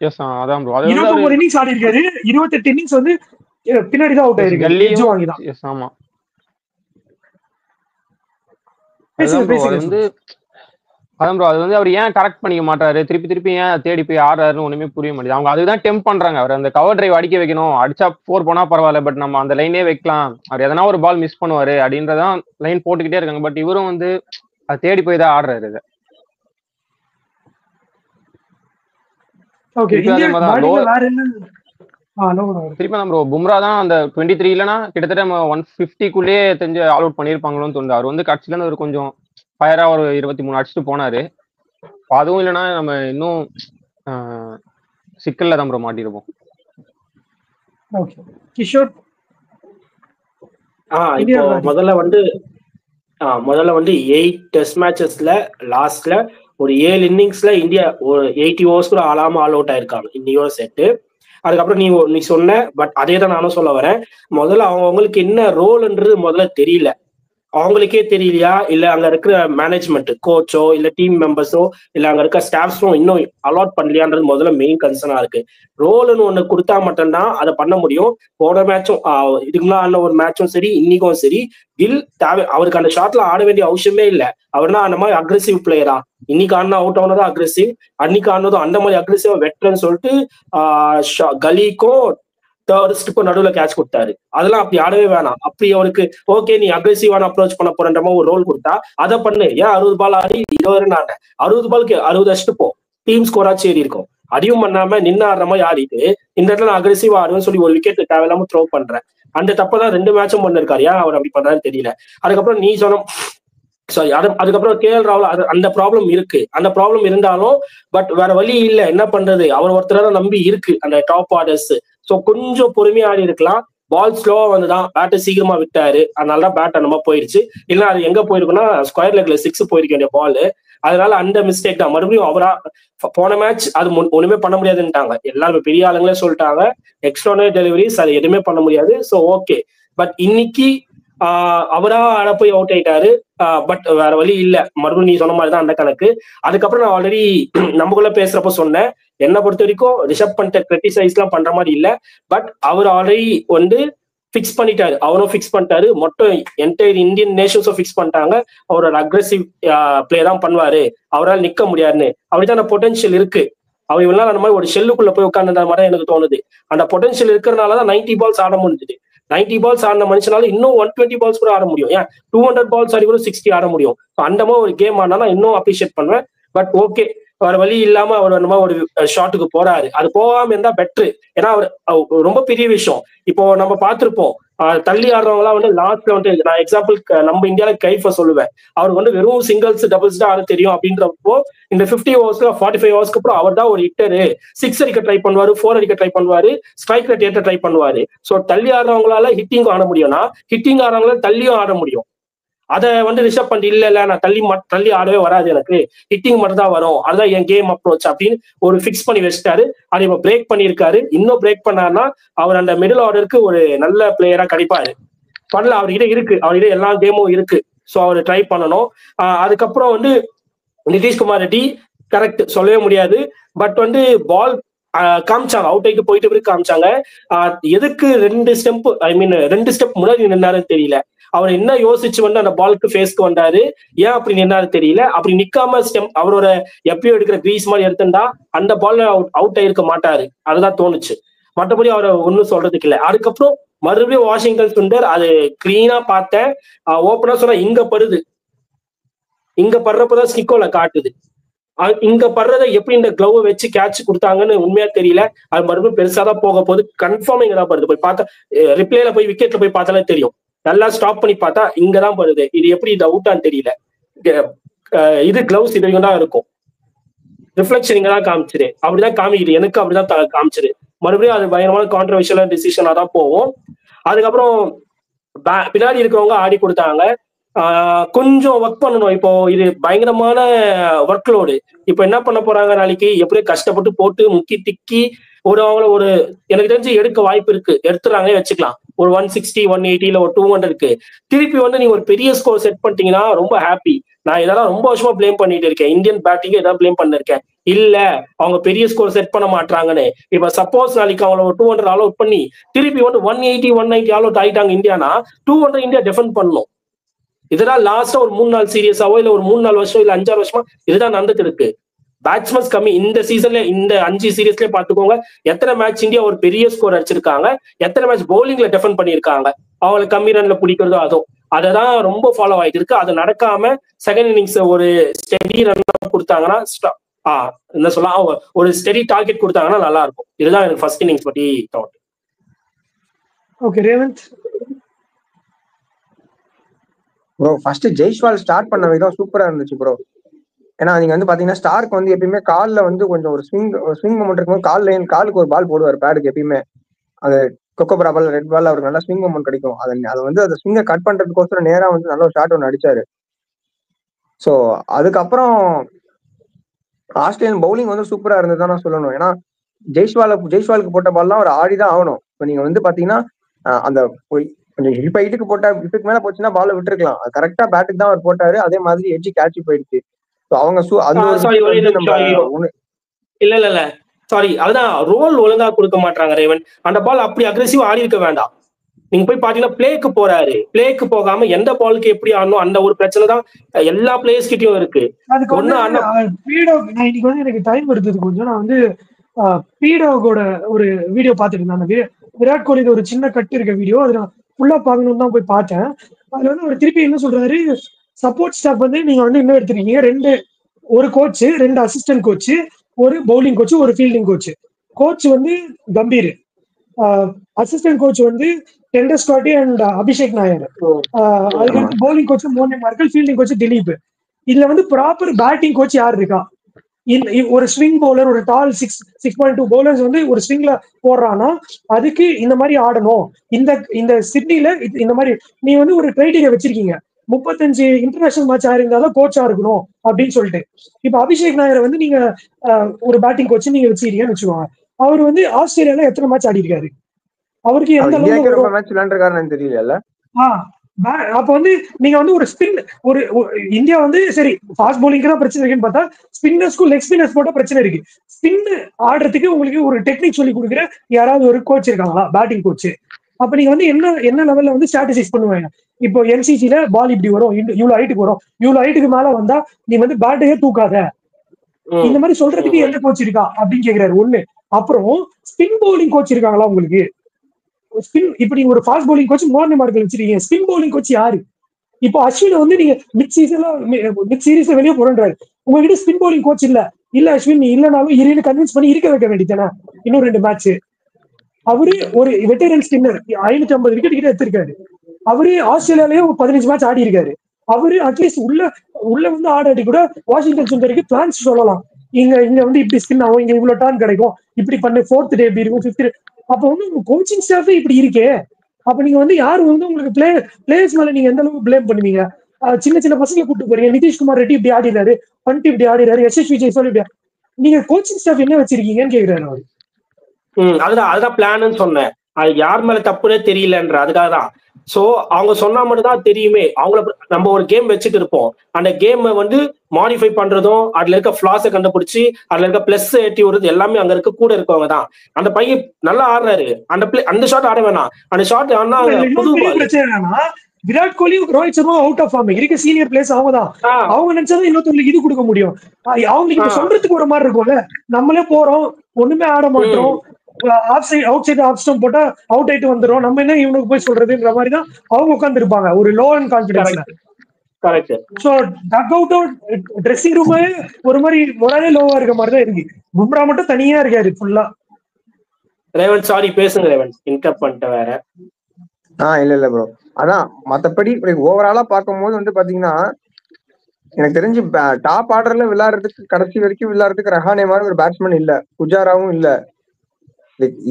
எஸ் அதான் ப்ரோ. அது 29 இன்னிங்ஸ் ஆடி இருக்காரு, 28 இன்னிங்ஸ் வந்து பின்னாடி தான் அவுட் ஆயிருக்காரு. கல்லி வாங்கி தான். எஸ் ஆமா. அதான் ப்ரோ, அது வந்து அவர் ஏன் கரெக்ட் பண்ணிக்க மாட்டாரு, திருப்பி ஏன் தேடி போய் ஆடுறாருன்னு ஒண்ணுமே புரிய மாட்டேங்குது. அவங்க அதுதான் டெம்ப் பண்றாங்க. அவர் அந்த கவர் டிரைவ் அடிக்க வைக்கணும், அடிச்சா 4 போனா பரவாயில்ல, பட் நம்ம அந்த லைனே வைக்கலாம், அவர் எதனா ஒரு பால் மிஸ் பண்ணுவாரு அப்படின்றதான் லைன் போட்டுக்கிட்டே இருக்காங்க. பட் இவரும் வந்து அது தேடி போய் தான் ஆடுறாரு. இது திருப்பி நம்ம பும்ரா தான் அந்த 23 இல்லைன்னா கிட்டத்தட்ட 150க்குள்ளேயே தெரிஞ்சு ஆல் அவுட் பண்ணிருப்பாங்களோன்னு தோணுது. அவர் வந்து கட்சியில ஒரு கொஞ்சம் ஃபயரா ஒரு 23 அடிச்சுட்டு போனாரு. அதுவும் இல்லைன்னா நம்ம இன்னும் சிக்கல்ல தான் ப்ரோ மாட்டிருப்போம். கிஷோர் இப்போ முதல்ல வந்து 8 டெஸ்ட் மேட்சஸ்ல லாஸ்ட்ல ஒரு 7 இன்னிங்ஸ்ல இந்தியா ஒரு 80 ஓவர்ஸ் கூட ஆளாம ஆல் அவுட் ஆயிருக்காங்க இன்னையோட செட்டு. அதுக்கப்புறம் நீ சொன்ன, பட் அதே தான் நானும் சொல்ல வரேன். முதல்ல அவங்களுக்கு என்ன ரோல்ன்றது முதல்ல தெரியல, அவங்களுக்கே தெரியலையா, இல்ல அங்க இருக்கிற மேனேஜ்மெண்ட் கோச்சோ இல்ல டீம் மெம்பர்ஸோ இல்ல அங்க இருக்க ஸ்டாஃப்ஸும் இன்னும் அலாட் பண்ணலையான்றது முதல்ல மெயின் கன்சர்னா இருக்கு. ரோல்னு ஒண்ணு கொடுத்தா மட்டும்தான் அதை பண்ண முடியும். போன மேட்சும் இதுக்கு முன்னாடி ஒரு மேட்சும் சரி இன்னைக்கும் சரி கில் தேவை, அவருக்கு அந்த ஷாட்ல ஆட வேண்டிய அவசியமே இல்லை. அவர்னா அந்த மாதிரி அக்ரெசிவ் பிளேயரா, இன்னைக்கு ஆடினா அவுட் ஆனதும் அக்ரெசிவ், அன்னைக்கு ஆடினதும் அந்த மாதிரி அக்ரெசிவா வெட்டர்ன்னு சொல்லிட்டு கலிக்கும் டூரிஸ்டுக்கும் நடுவில் கேட்ச் கொடுத்தாரு. அதெல்லாம் அப்படி ஆடவே வேணாம். அப்படி அவருக்கு ஓகே நீ அக்ரெசிவான அப்ரோச் பண்ண போறன்ற மாதிரி ஒரு ரோல் கொடுத்தா அதை பண்ணு. ஏன் 60 பால் ஆடி 20 ரன் ஆட, 60 பாலுக்கு 60 அடிச்சுட்டு போ, டீம் ஸ்கோராச்சு ஏறி இருக்கும். அடியும் பண்ணாம நின்று ஆடுற மாதிரி ஆடிட்டு இந்த இடத்துல நான் அக்ரெசிவா ஆடுவேன்னு சொல்லி ஒரு விக்கெட் தேவையில்லாம த்ரோ பண்றேன். அந்த தப்பதான் 2 மேட்சும் பண்ணிருக்காரு. ஏன் அவர் அப்படி பண்றாருன்னு தெரியல. அதுக்கப்புறம் நீ சொன்ன அதுக்கப்புறம் KL ராகுல் அந்த ப்ராப்ளம் இருக்கு. அந்த ப்ராப்ளம் இருந்தாலும் பட் வேற வழி இல்லை, என்ன பண்றது, அவர் ஒருத்தர நம்பி இருக்கு அந்த டாப் ஆர்டர்ஸ். ஸோ கொஞ்சம் பொறுமையா ஆடி இருக்கலாம். பால் ஸ்லோவா வந்துதான், பேட்டை சீக்கிரமா விட்டாரு, அதனாலதான் பேட் அந்த மாதிரி போயிடுச்சு. இல்லைன்னா அது எங்க போயிருக்குன்னா ஸ்கொயர் லெக்ல 6 போயிருக்க வேண்டிய பால். அதனால அந்த மிஸ்டேக் தான். மறுபடியும் அவரா போன மேட்ச் அது ஒண்ணுமே பண்ண முடியாதுன்ட்டாங்க எல்லாரும், பெரிய ஆளுங்களே சொல்லிட்டாங்க, எக்ஸ்ட்ரானரி டெலிவரிஸ் அது எதுவுமே பண்ண முடியாது. ஸோ ஓகே, பட் இன்னைக்கு அவரா ஆட போய் அவுட் ஆயிட்டாரு. பட் வேற வழி இல்ல, மறுபடியும் நீ சொன்ன மாதிரிதான் அந்த கணக்கு. அதுக்கப்புறம் நான் ஆல்ரெடி நம்மக்குள்ள பேசுறப்ப சொன்னேன், என்னை பொறுத்த வரைக்கும் ரிஷப் பண்ட கிரிட்டிசைஸ் எல்லாம் பண்ற மாதிரி இல்ல. பட் அவர் ஆல்ரெடி வந்து பிக்ஸ் பண்ணிட்டாரு, அவரும் பிக்ஸ் பண்ணிட்டாரு, மொத்தம் என்டையர் இந்தியன் நேஷன்ஸும் பிக்ஸ் பண்ணிட்டாங்க. அவரோட அக்ரெசிவ் பிளே தான் பண்ணுவாரு, அவரால் நிக்க முடியாதுன்னு. அப்படிதான் பொட்டன்ஷியல் இருக்கு. அவர் இவ்வளவு நாள் அந்த மாதிரி ஒரு ஷெல்லுக்குள்ள போய் உட்கார்ந்த மாதிரி எனக்கு தோணுது. அந்த பொட்டன்ஷியல் இருக்கிறதுனாலதான் 90 பால்ஸ் ஆட முடிஞ்சுது. 90 பால்ஸ் ஆடின மனுஷனால இன்னும் 120 பால்ஸ் கூட ஆட முடியும். ஏன் 200 பால்ஸ் ஆடி கூட 60 ஆட முடியும். அந்த மாதிரி ஒரு கேம் ஆனா இன்னும் அப்ரிஷியேட் பண்ணுவேன். பட் ஓகே, வேற வழி இல்லாம அவர் அந்த மாதிரி ஒரு ஷாட்டுக்கு போறாரு. அது போகாம இருந்தா பெட்ரு. ஏன்னா அவர் ரொம்ப பெரிய விஷயம். இப்போ நம்ம பார்த்திருப்போம், தள்ளி ஆடுறவங்களாம் வந்து லாஸ்ட்ல வந்து நான் எக்ஸாம்பிள் நம்ம இந்தியாவில கைஃப சொல்லுவேன். அவருக்கு வந்து வெறும் சிங்கிள்ஸ் டபுள்ஸ் தான் ஆட தெரியும். அப்படின்றப்போ இந்த 50 ஓவர்ஸ்ல 45 ஓவர்ஸ்க்கு அப்புறம் அவர் தான் ஒரு ஹிட்டரு. 6 அடிக்க ட்ரை பண்ணுவாரு, 4 அடிக்க ட்ரை பண்ணுவாரு, ஸ்ட்ரைக் ரேட் ஏற்ற ட்ரை பண்ணுவாரு. ஸோ தள்ளி ஆடுறவங்களால ஹிட்டிங்கும் ஆட முடியும்னா ஹிட்டிங் ஆடுறவங்களால தள்ளியும் ஆட முடியும். அதை வந்து ரிஷப் பண்ணி இல்ல நான் தள்ளி ஆடவே வராது, எனக்கு ஹிட்டிங் மட்டும் தான் வரும், அதுதான் என் கேம் அப்ரோச் அப்படின்னு ஒரு ஃபிக்ஸ் பண்ணி வச்சுட்டாரு. அதை இப்ப பிரேக் பண்ணியிருக்காரு. இன்னும் பிரேக் பண்ணாருன்னா அவர் அந்த மிடில் ஆர்டருக்கு ஒரு நல்ல பிளேயரா கிடைப்பாரு. பண்ணல, அவர்கிட்ட இருக்கு, அவர்கிட்ட எல்லா கேமும் இருக்கு. ஸோ அவர் ட்ரை பண்ணணும். அதுக்கப்புறம் வந்து நிதிஷ்குமார் ரெட்டி கரெக்ட், சொல்லவே முடியாது. பட் வந்து பால் காமிச்சாங்க, அவுட் ஆகிட்டு போயிட்டு பிறகு காமிச்சாங்க. எதுக்கு 2 ஸ்டெப் முன்னாடி நின்னாருன்னு தெரியல. அவர் என்ன யோசிச்சு வந்து அந்த பாலுக்கு ஃபேஸ்க்கு வந்தாரு, ஏன் அப்படி நின்னாரு தெரியல. அப்படி நிக்காம அவரோட எப்பயோ எடுக்கிற கிரீஸ் மாதிரி எடுத்துட்டா அந்த பால்ல அவுட் ஆயிருக்க மாட்டாரு. அதுதான் தோணுச்சு. மற்றபடி அவரை ஒன்னும் சொல்றதுக்கு இல்லை. அதுக்கப்புறம் மறுபடியும் வாஷிங்டன் சுந்தர் அது கிளீனா பார்த்தேன். ஓப்பனா சொன்னா இங்க படுது, இங்க படுறப்பதான் ஸ்டிக்கோல காட்டுது. இங்க படுறத எப்படி இந்த கிளவ் வச்சு கேட்ச் கொடுத்தாங்கன்னு உண்மையா தெரியல. அது மறுபடியும் பெருசாதான் போக போகுது. கன்ஃபார்ம் இங்கதான் படுது. போய் பார்த்தா ரிப்ளேல போய் விக்கெட்ல போய் பார்த்தாலே தெரியும். நல்லா ஸ்டாப் பண்ணி பார்த்தா இங்கதான் படுது. இது எப்படி இது அவுட்டான்னு தெரியல. இது கிளவுஸ் இது தான் இருக்கும். ரிஃப்ளெக்ஷன் இங்கதான் காமிச்சிரு. அப்படிதான் காமிக்குது. எனக்கு அப்படிதான் காமிச்சிரு. மறுபடியும் அது பயங்கரமான கான்ட்ரவர்ஷியலான டிசிஷனா தான் போவோம். அதுக்கப்புறம் பின்னாடி இருக்கிறவங்க ஆடி கொடுத்தாங்க. கொஞ்சம் ஒர்க் பண்ணணும். இப்போ இது பயங்கரமான ஒர்க் லோடு. இப்போ என்ன பண்ண போறாங்க, நாளைக்கு எப்படியும் கஷ்டப்பட்டு போட்டு முக்கி திக்கி அவங்கள ஒரு எனக்கு தெரிஞ்சு எடுக்க வாய்ப்பு இருக்கு. எடுத்துறாங்களே வச்சுக்கலாம். ஒரு 160 180 இல்ல ஒரு 200 திருப்பி வந்து நீங்க ஒரு பெரிய ஸ்கோர் செட் பண்ணிட்டீங்கன்னா ரொம்ப ஹாப்பி. நான் இதெல்லாம் ரொம்ப வருஷமா பிளேம் பண்ணிட்டு இருக்கேன். இந்தியன் பேட்டிங் ஏதாவது பிளேம் பண்ணிருக்கேன். இல்ல அவங்க பெரிய ஸ்கோர் செட் பண்ண மாட்டாங்கன்னு. இப்ப சப்போஸ் நாளைக்கு அவங்கள ஒரு 200 ஆல் அவுட் பண்ணி திருப்பி வந்து 180 190 ஆல் அவுட் ஆயிட்டாங்க இந்தியானா 200 இந்தியா டிஃபெண்ட் பண்ணணும். இதெல்லாம் லாஸ்டா ஒரு 3-4 சீரியஸாவோ இல்ல ஒரு 3-4 வருஷம் இல்ல 5-6 வருஷமா இதுதான் நடந்துட்டு இருக்கு. பேட்ஸ்மேன்ஸ் கம்மி. இந்த சீசன்ல இந்த 5 சீரீஸ்லயே பாத்துக்கோங்க எத்தனை மேட்ச் இந்தியா ஒரு பெரிய ஸ்கோர் அடிச்சிருக்காங்க, எத்தனை மேட்ச் பவுலிங்ல டிஃபெண்ட் பண்ணிருக்காங்க. அவங்களுக்கு கம்மி ரன்ல பிடிக்கிறதோ அதுவும் அததான் ரொம்ப ஃபாலோ ஆயிட்டு இருக்கு. அது நடக்காம செகண்ட் இன்னிங்ஸ் ஒரு ஸ்டெடி ரன் கொடுத்தாங்கன்னா என்ன சொல்லலாம், ஒரு ஸ்டெடி டார்கெட் கொடுத்தாங்கன்னா நல்லா இருக்கும். இதுதான் எனக்கு ஃபர்ஸ்ட் இன்னிங்ஸ் பத்தி thought. Okay Revanth bro, first Jaiswal start பண்ண விதம் சூப்பரா இருந்துச்சு ப்ரோ. ஏன்னா நீங்க வந்து பாத்தீங்கன்னா ஸ்டார்க் வந்து எப்பயுமே காலில் வந்து கொஞ்சம் ஒரு ஸ்விங் மொமெண்ட் இருக்கும்போது காலுக்கு ஒரு பால் போடுவார் பேடுக்கு எப்பயுமே. அது கொக்கோபரா பால் ரெட் பால் அவருக்கு நல்லா ஸ்விங் மொமெண்ட் கிடைக்கும். அதை வந்து அந்த ஸ்விங்கை கட் பண்றதுக்கோசரம் நேரா வந்து நல்ல ஒரு ஷாட் ஒன்று அடிச்சாரு. ஸோ அதுக்கப்புறம் ஆஸ்திரேலியன் பவுலிங் வந்து சூப்பரா இருந்ததுதான் நான் சொல்லணும். ஏன்னா ஜெய்ஸ்வாலுக்கு போட்ட பால்லாம் அவர் ஆடிதான் ஆகணும். இப்போ நீங்க வந்து பாத்தீங்கன்னா அந்த கொஞ்சம் ஹிட்டுக்கு போட்டா ஹிட்டுக்கு மேல போச்சுன்னா பால் விட்டுருக்கலாம். அது கரெக்டா பேட்டுக்கு தான் அவர் போட்டாரு. அதே மாதிரி எட்ஜி கேட்ச் போயிடுச்சு. இல்ல சாரி, அதுதான் ரோல் ஒழுங்கா கொடுக்க மாட்டாங்க ரேவன். அந்த பால் அப்படி அக்ரெசிவ் ஆடி இருக்க வேண்டாம். நீங்க போய் பாத்தீங்கன்னா பிளேக்கு போறாரு. பிளேக்கு போகாம எந்த பாலுக்கு எப்படி ஆடணும் அந்த ஒரு பிரச்சனை தான் எல்லா பிளேயர்ஸ் கிட்டயும் இருக்கு. எனக்கு டைம் எடுத்தது கொஞ்சம். நான் வந்து பீடோகோட ஒரு வீடியோ பார்த்துட்டு இருந்தேன். விராட் கோலி ஒரு சின்ன கட்டு இருக்க வீடியோ. அது நான் ஃபுல்லா பார்க்கணும்னு தான் போய் பார்த்தேன். அதுல வந்து அவர் திருப்பி என்ன சொல்றாரு, சப்போர்ட் ஸ்டாஃப் வந்து நீங்க வந்து இன்னும் எடுத்துருக்கீங்க. ஒரு கோச், 2 அசிஸ்டன்ட் கோச், ஒரு பவுலிங் கோச், ஒரு ஃபீல்டிங் கோச். கோச் வந்து கம்பீர், அசிஸ்டன்ட் கோச் வந்து டெண்டர் ஸ்காட்டி அண்ட் அபிஷேக் நாயர், அதுக்கு பவுலிங் கோச் மோனே மார்க்கல், ஃபீல்டிங் கோச் திலீப். இதுல வந்து ப்ராப்பர் பேட்டிங் கோச் யார் இருக்கா? ஒரு ஸ்விங் பவுலர், ஒரு டால் 6.2 பவுலர்ஸ் வந்து ஒரு ஸ்விங்ல போடுறான்னா அதுக்கு இந்த மாதிரி ஆடணும். இந்த சிட்னில இந்த மாதிரி நீ வந்து ஒரு கிரைட்டீரியா வச்சிருக்கீங்க. 35 இன்டர்நேஷனல் மேட்ச் ஆயிருந்தாதான் கோச்சா இருக்கணும் அப்படின்னு சொல்லிட்டு. இப்ப அபிஷேக் நாயரை வந்து நீங்க ஒரு பேட்டிங் கோச் நீங்க வச்சிருக்கீங்கன்னு வச்சுக்கோங்க. அவர் வந்து ஆஸ்திரேலியால எத்தனை மேட்ச் ஆடி இருக்காரு? அவருக்கு எந்த அளவுக்கு தெரியல. அப்ப வந்து நீங்க வந்து ஒரு ஸ்பின், ஒரு இந்தியா வந்து சரி ஃபாஸ்ட் பவுலிங்க்கு தான் பிரச்சனை இருக்குன்னு பார்த்தா ஸ்பின்னர்ஸ்க்கும் லெக் ஸ்பின்னர்ஸ் போட்டா பிரச்சனை இருக்கு. ஸ்பின் ஆடுறதுக்கு உங்களுக்கு ஒரு டெக்னிக் சொல்லி கொடுக்குற யாராவது ஒரு கோச் இருக்காங்களா, பேட்டிங் கோச்? அப்ப நீங்க வந்து என்ன லெவல்ல வந்து ஸ்ட்ராட்டஜைஸ் பண்ணுவாங்க. இப்போ என்சிசில பால் இப்படி வரும், இவ்வளவு ஹைட்டுக்கு வரும், இவ்வளவு ஹைட்டுக்கு மேல வந்தா நீ வந்து பேட்டையே தூக்காத, இந்த மாதிரி சொல்றதுக்கு எந்த கோச் இருக்கா அப்படின்னு கேக்குறாரு. ஒண்ணு. அப்புறம் ஸ்பின் பவுலிங் கோச் இருக்காங்களா உங்களுக்கு? இப்படி ஒரு ஃபாஸ்ட் பவுலிங் கோச் மோனே மார்க்கல் வச்சிருக்கீங்க. ஸ்பின் பவுலிங் கோச் யாரு? இப்போ அஸ்வின் வந்து நீங்க மிட் சீரீஸ்ல வெளியே போறன்றாரு. உங்ககிட்ட ஸ்பின் பவுலிங் கோச் இல்ல அஸ்வின், நீ இல்லனாலும் இருந்து கன்வின்ஸ் பண்ணி இருக்க வைக்க வேண்டியதானே இன்னும் 2 மேட்ச். அவரு ஒரு வெட்டரன் ஸ்பின்னர், 550 விக்கெட் கிட்ட எடுத்திருக்காரு. அவரு ஆஸ்திரேலியாலயே 15 மேட்ச் ஆடி இருக்காரு. அவரு அட்லீஸ்ட் உள்ள வந்து ஆடாடி கூட வாஷிங்டன் சுந்தருக்கு பிளான்ஸ் சொல்லலாம். இங்க வந்து இப்படி ஸ்பின் ஆகும், இங்க இவ்வளவு டர்ன் கிடைக்கும், இப்படி பண்ணு, 4th டே இப்படி இருக்கும், 5th. அப்ப வந்து உங்க கோச்சிங் ஸ்டாஃபே இப்படி இருக்கே. அப்ப நீங்க வந்து யாரு வந்து உங்களுக்கு பிளேயர்ஸ் மேல நீங்க எந்த அளவுக்கு பிளேம் பண்ணுவீங்க? சின்ன பசங்களை கூப்பிட்டு போறீங்க. நிதிஷ்குமார் ரெட்டி இப்படி ஆடிறாரு, பண்ட் இப்படி ஆடிறாரு, எஸ்எஸ் விஜய் சொல்லி இப்படி. நீங்க கோச்சிங் ஸ்டாஃப் என்ன வச்சிருக்கீங்கன்னு கேக்குறாரு அவரு. அதுதான் பிளான்னு சொன்னேன். அது யார் மேல தப்புனே தெரியலன்ற அதுக்காக தான். சோ அவங்க சொன்னா மட்டும் தான் தெரியுமே. அவங்கள நம்ம ஒரு கேம் வச்சுட்டு இருப்போம். அந்த கேம் வந்து மாடிஃபை பண்றதும், அதுல இருக்க ஃபிளாஸை கண்டுபிடிச்சு அதுல இருக்க பிளஸ் ஏற்றி வருது எல்லாமே அங்க இருக்க கூட இருக்கவங்க தான். அந்த பையன் நல்லா ஆடுறாரு, அந்த ஷாட் ஆட வேணாம். அந்த ஷாட் ஆனா புது பிரச்சனை என்னன்னா Virat Kohli Rohit Sharma out of form இருக்க சீனியர் பிளேயர்ஸ் அவங்க தான். அவங்க நினைச்சாதான் இன்னொருத்தவங்களுக்கு இது கொடுக்க முடியும். அவங்களுக்கு இப்ப சொல்றதுக்கு ஒரு மாதிரி இருக்கும்ல, நம்மளே போறோம் ஒண்ணுமே ஆட மாட்டோம், அவுட் சைடு ஆஃப் ஸ்டம்ப் போட்டா அவுட் ஆயிட்டு வந்துடும், நம்ம என்ன இவனுக்கு போய் சொல்றதுன்ற மாதிரி தான் அவங்க உட்கார்ந்து இருப்பாங்க ஒரு லோ அண்ட் கான்பிடன்ஸ்ல. சோ டக் அவுட் ட்ரெஸ்ஸிங் ரூமே ஒரு மாதிரி மொராலே லோவா இருக்க மாதிரி தான் இருக்கு. பும்ரா மட்டும் தனியா இருக்காரு ஃபுல்லா. ரேவன் சாரி பேசுங்க ரேவன், இன்டரப்ட் பண்ணிட்டேன் வேற. இல்ல ப்ரோ, அதான் மத்தபடி ஓவராலா பார்க்கும்போது வந்து பாத்தீங்கன்னா எனக்கு தெரிஞ்சு டாப் ஆர்டர்ல விளையாடுறதுக்கு கடைசி வரைக்கும் விளையாடுறதுக்கு ரஹானே மாதிரி ஒரு பேட்ஸ்மேன் இல்ல, புஜாராவும் இல்ல.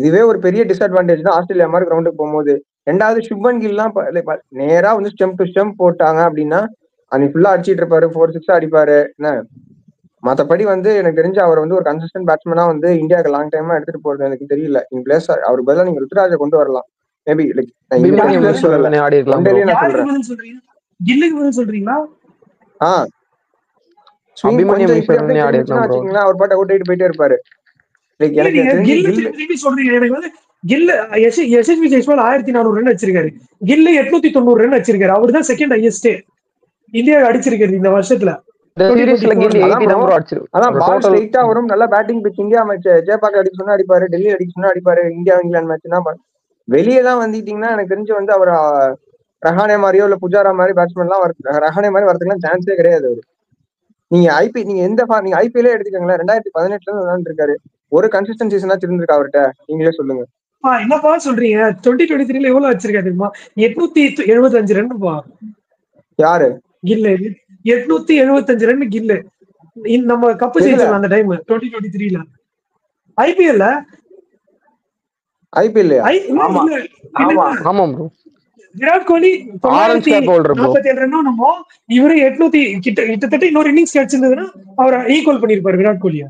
இதுவே ஒரு பெரிய டிஸ்அட்வான்டேஜ் தான் ஆஸ்திரேலியா மாதிரி கிரவுண்டுக்கு போகும்போது. ரெண்டாவது சுப்மன் கில்லாம் நேரா வந்து ஸ்டெம் டு ஸ்டெம் போட்டாங்க அப்படின்னா அன்னைக்கு ஃபுல்லா அடிச்சிட்டு இருப்பாரு, 4-6 அடிப்பாரு என்ன. மத்தபடி வந்து எனக்கு தெரிஞ்சு அவர் வந்து ஒரு கன்சிஸ்டன்ட் பேட்ஸ்மேனா வந்து இந்தியாவுக்கு லாங் டைமா எடுத்துட்டு போறது எனக்கு தெரியல. இன் பிளேஸ் அவர் பதிலா நீங்க ருத்ராஜை கொண்டு வரலாம் மேபி. லைக் அவர் பாட்டு அவுட் ஆயிட்டு போயிட்டே இருப்பாரு. கில் 1400 ரன் வச்சிருக்காரு, கில் 890 ரன் வச்சிருக்காரு. அவர் தான் செகண்ட் ஹையஸ்ட் இந்தியா அடிச்சிருக்காரு இந்த வருஷத்துல. வரும் நல்லா பேட்டிங் பிச். இந்தியா மேட்ச் ஜெயபாக் அடிக்க சொன்னா அடிப்பாரு, டெல்லி அடிக்க சொன்னா அடிப்பாரு. இந்தியா இங்கிலாந்து மேட்ச்னா வெளியே தான் வந்துட்டீங்கன்னா எனக்கு தெரிஞ்சு வந்து அவர் ரஹானே மாதிரியோ இல்ல புஜாரா மாதிரி பேட்ஸ்மேன் எல்லாம் ரஹானே மாதிரி வரதுக்குலாம் சான்ஸே கிடையாது. அவரு நீங்க நீங்க ஐபிஎல்லே எடுத்துக்கோங்களேன், 2018 விளையாண்டுருக்காரு. ஒரு கன்சிஸ்டன்ட் சீசனா இருந்திருக்கா அவர்கிட்ட? நீங்களே சொல்லுங்க. என்னப்பா சொல்றீங்க? 2023 எவ்வளவு வச்சிருக்காரு தெரியுமா? 875 ரன்னுப்பா. யாரு? கில்லு 875 ரன் கில்லு. நம்ம கப்பு ஜெயிச்சோம் அந்த டைம் 2023ல ஐபிஎல்ல. விராட் கோலி 947 ரன், இவரு 800. கிட்டத்தட்ட இன்னொரு இன்னிங்ஸ் கிடைச்சிருந்ததுன்னா அவர் ஈக்குவல் பண்ணிருப்பாரு விராட் கோலியா.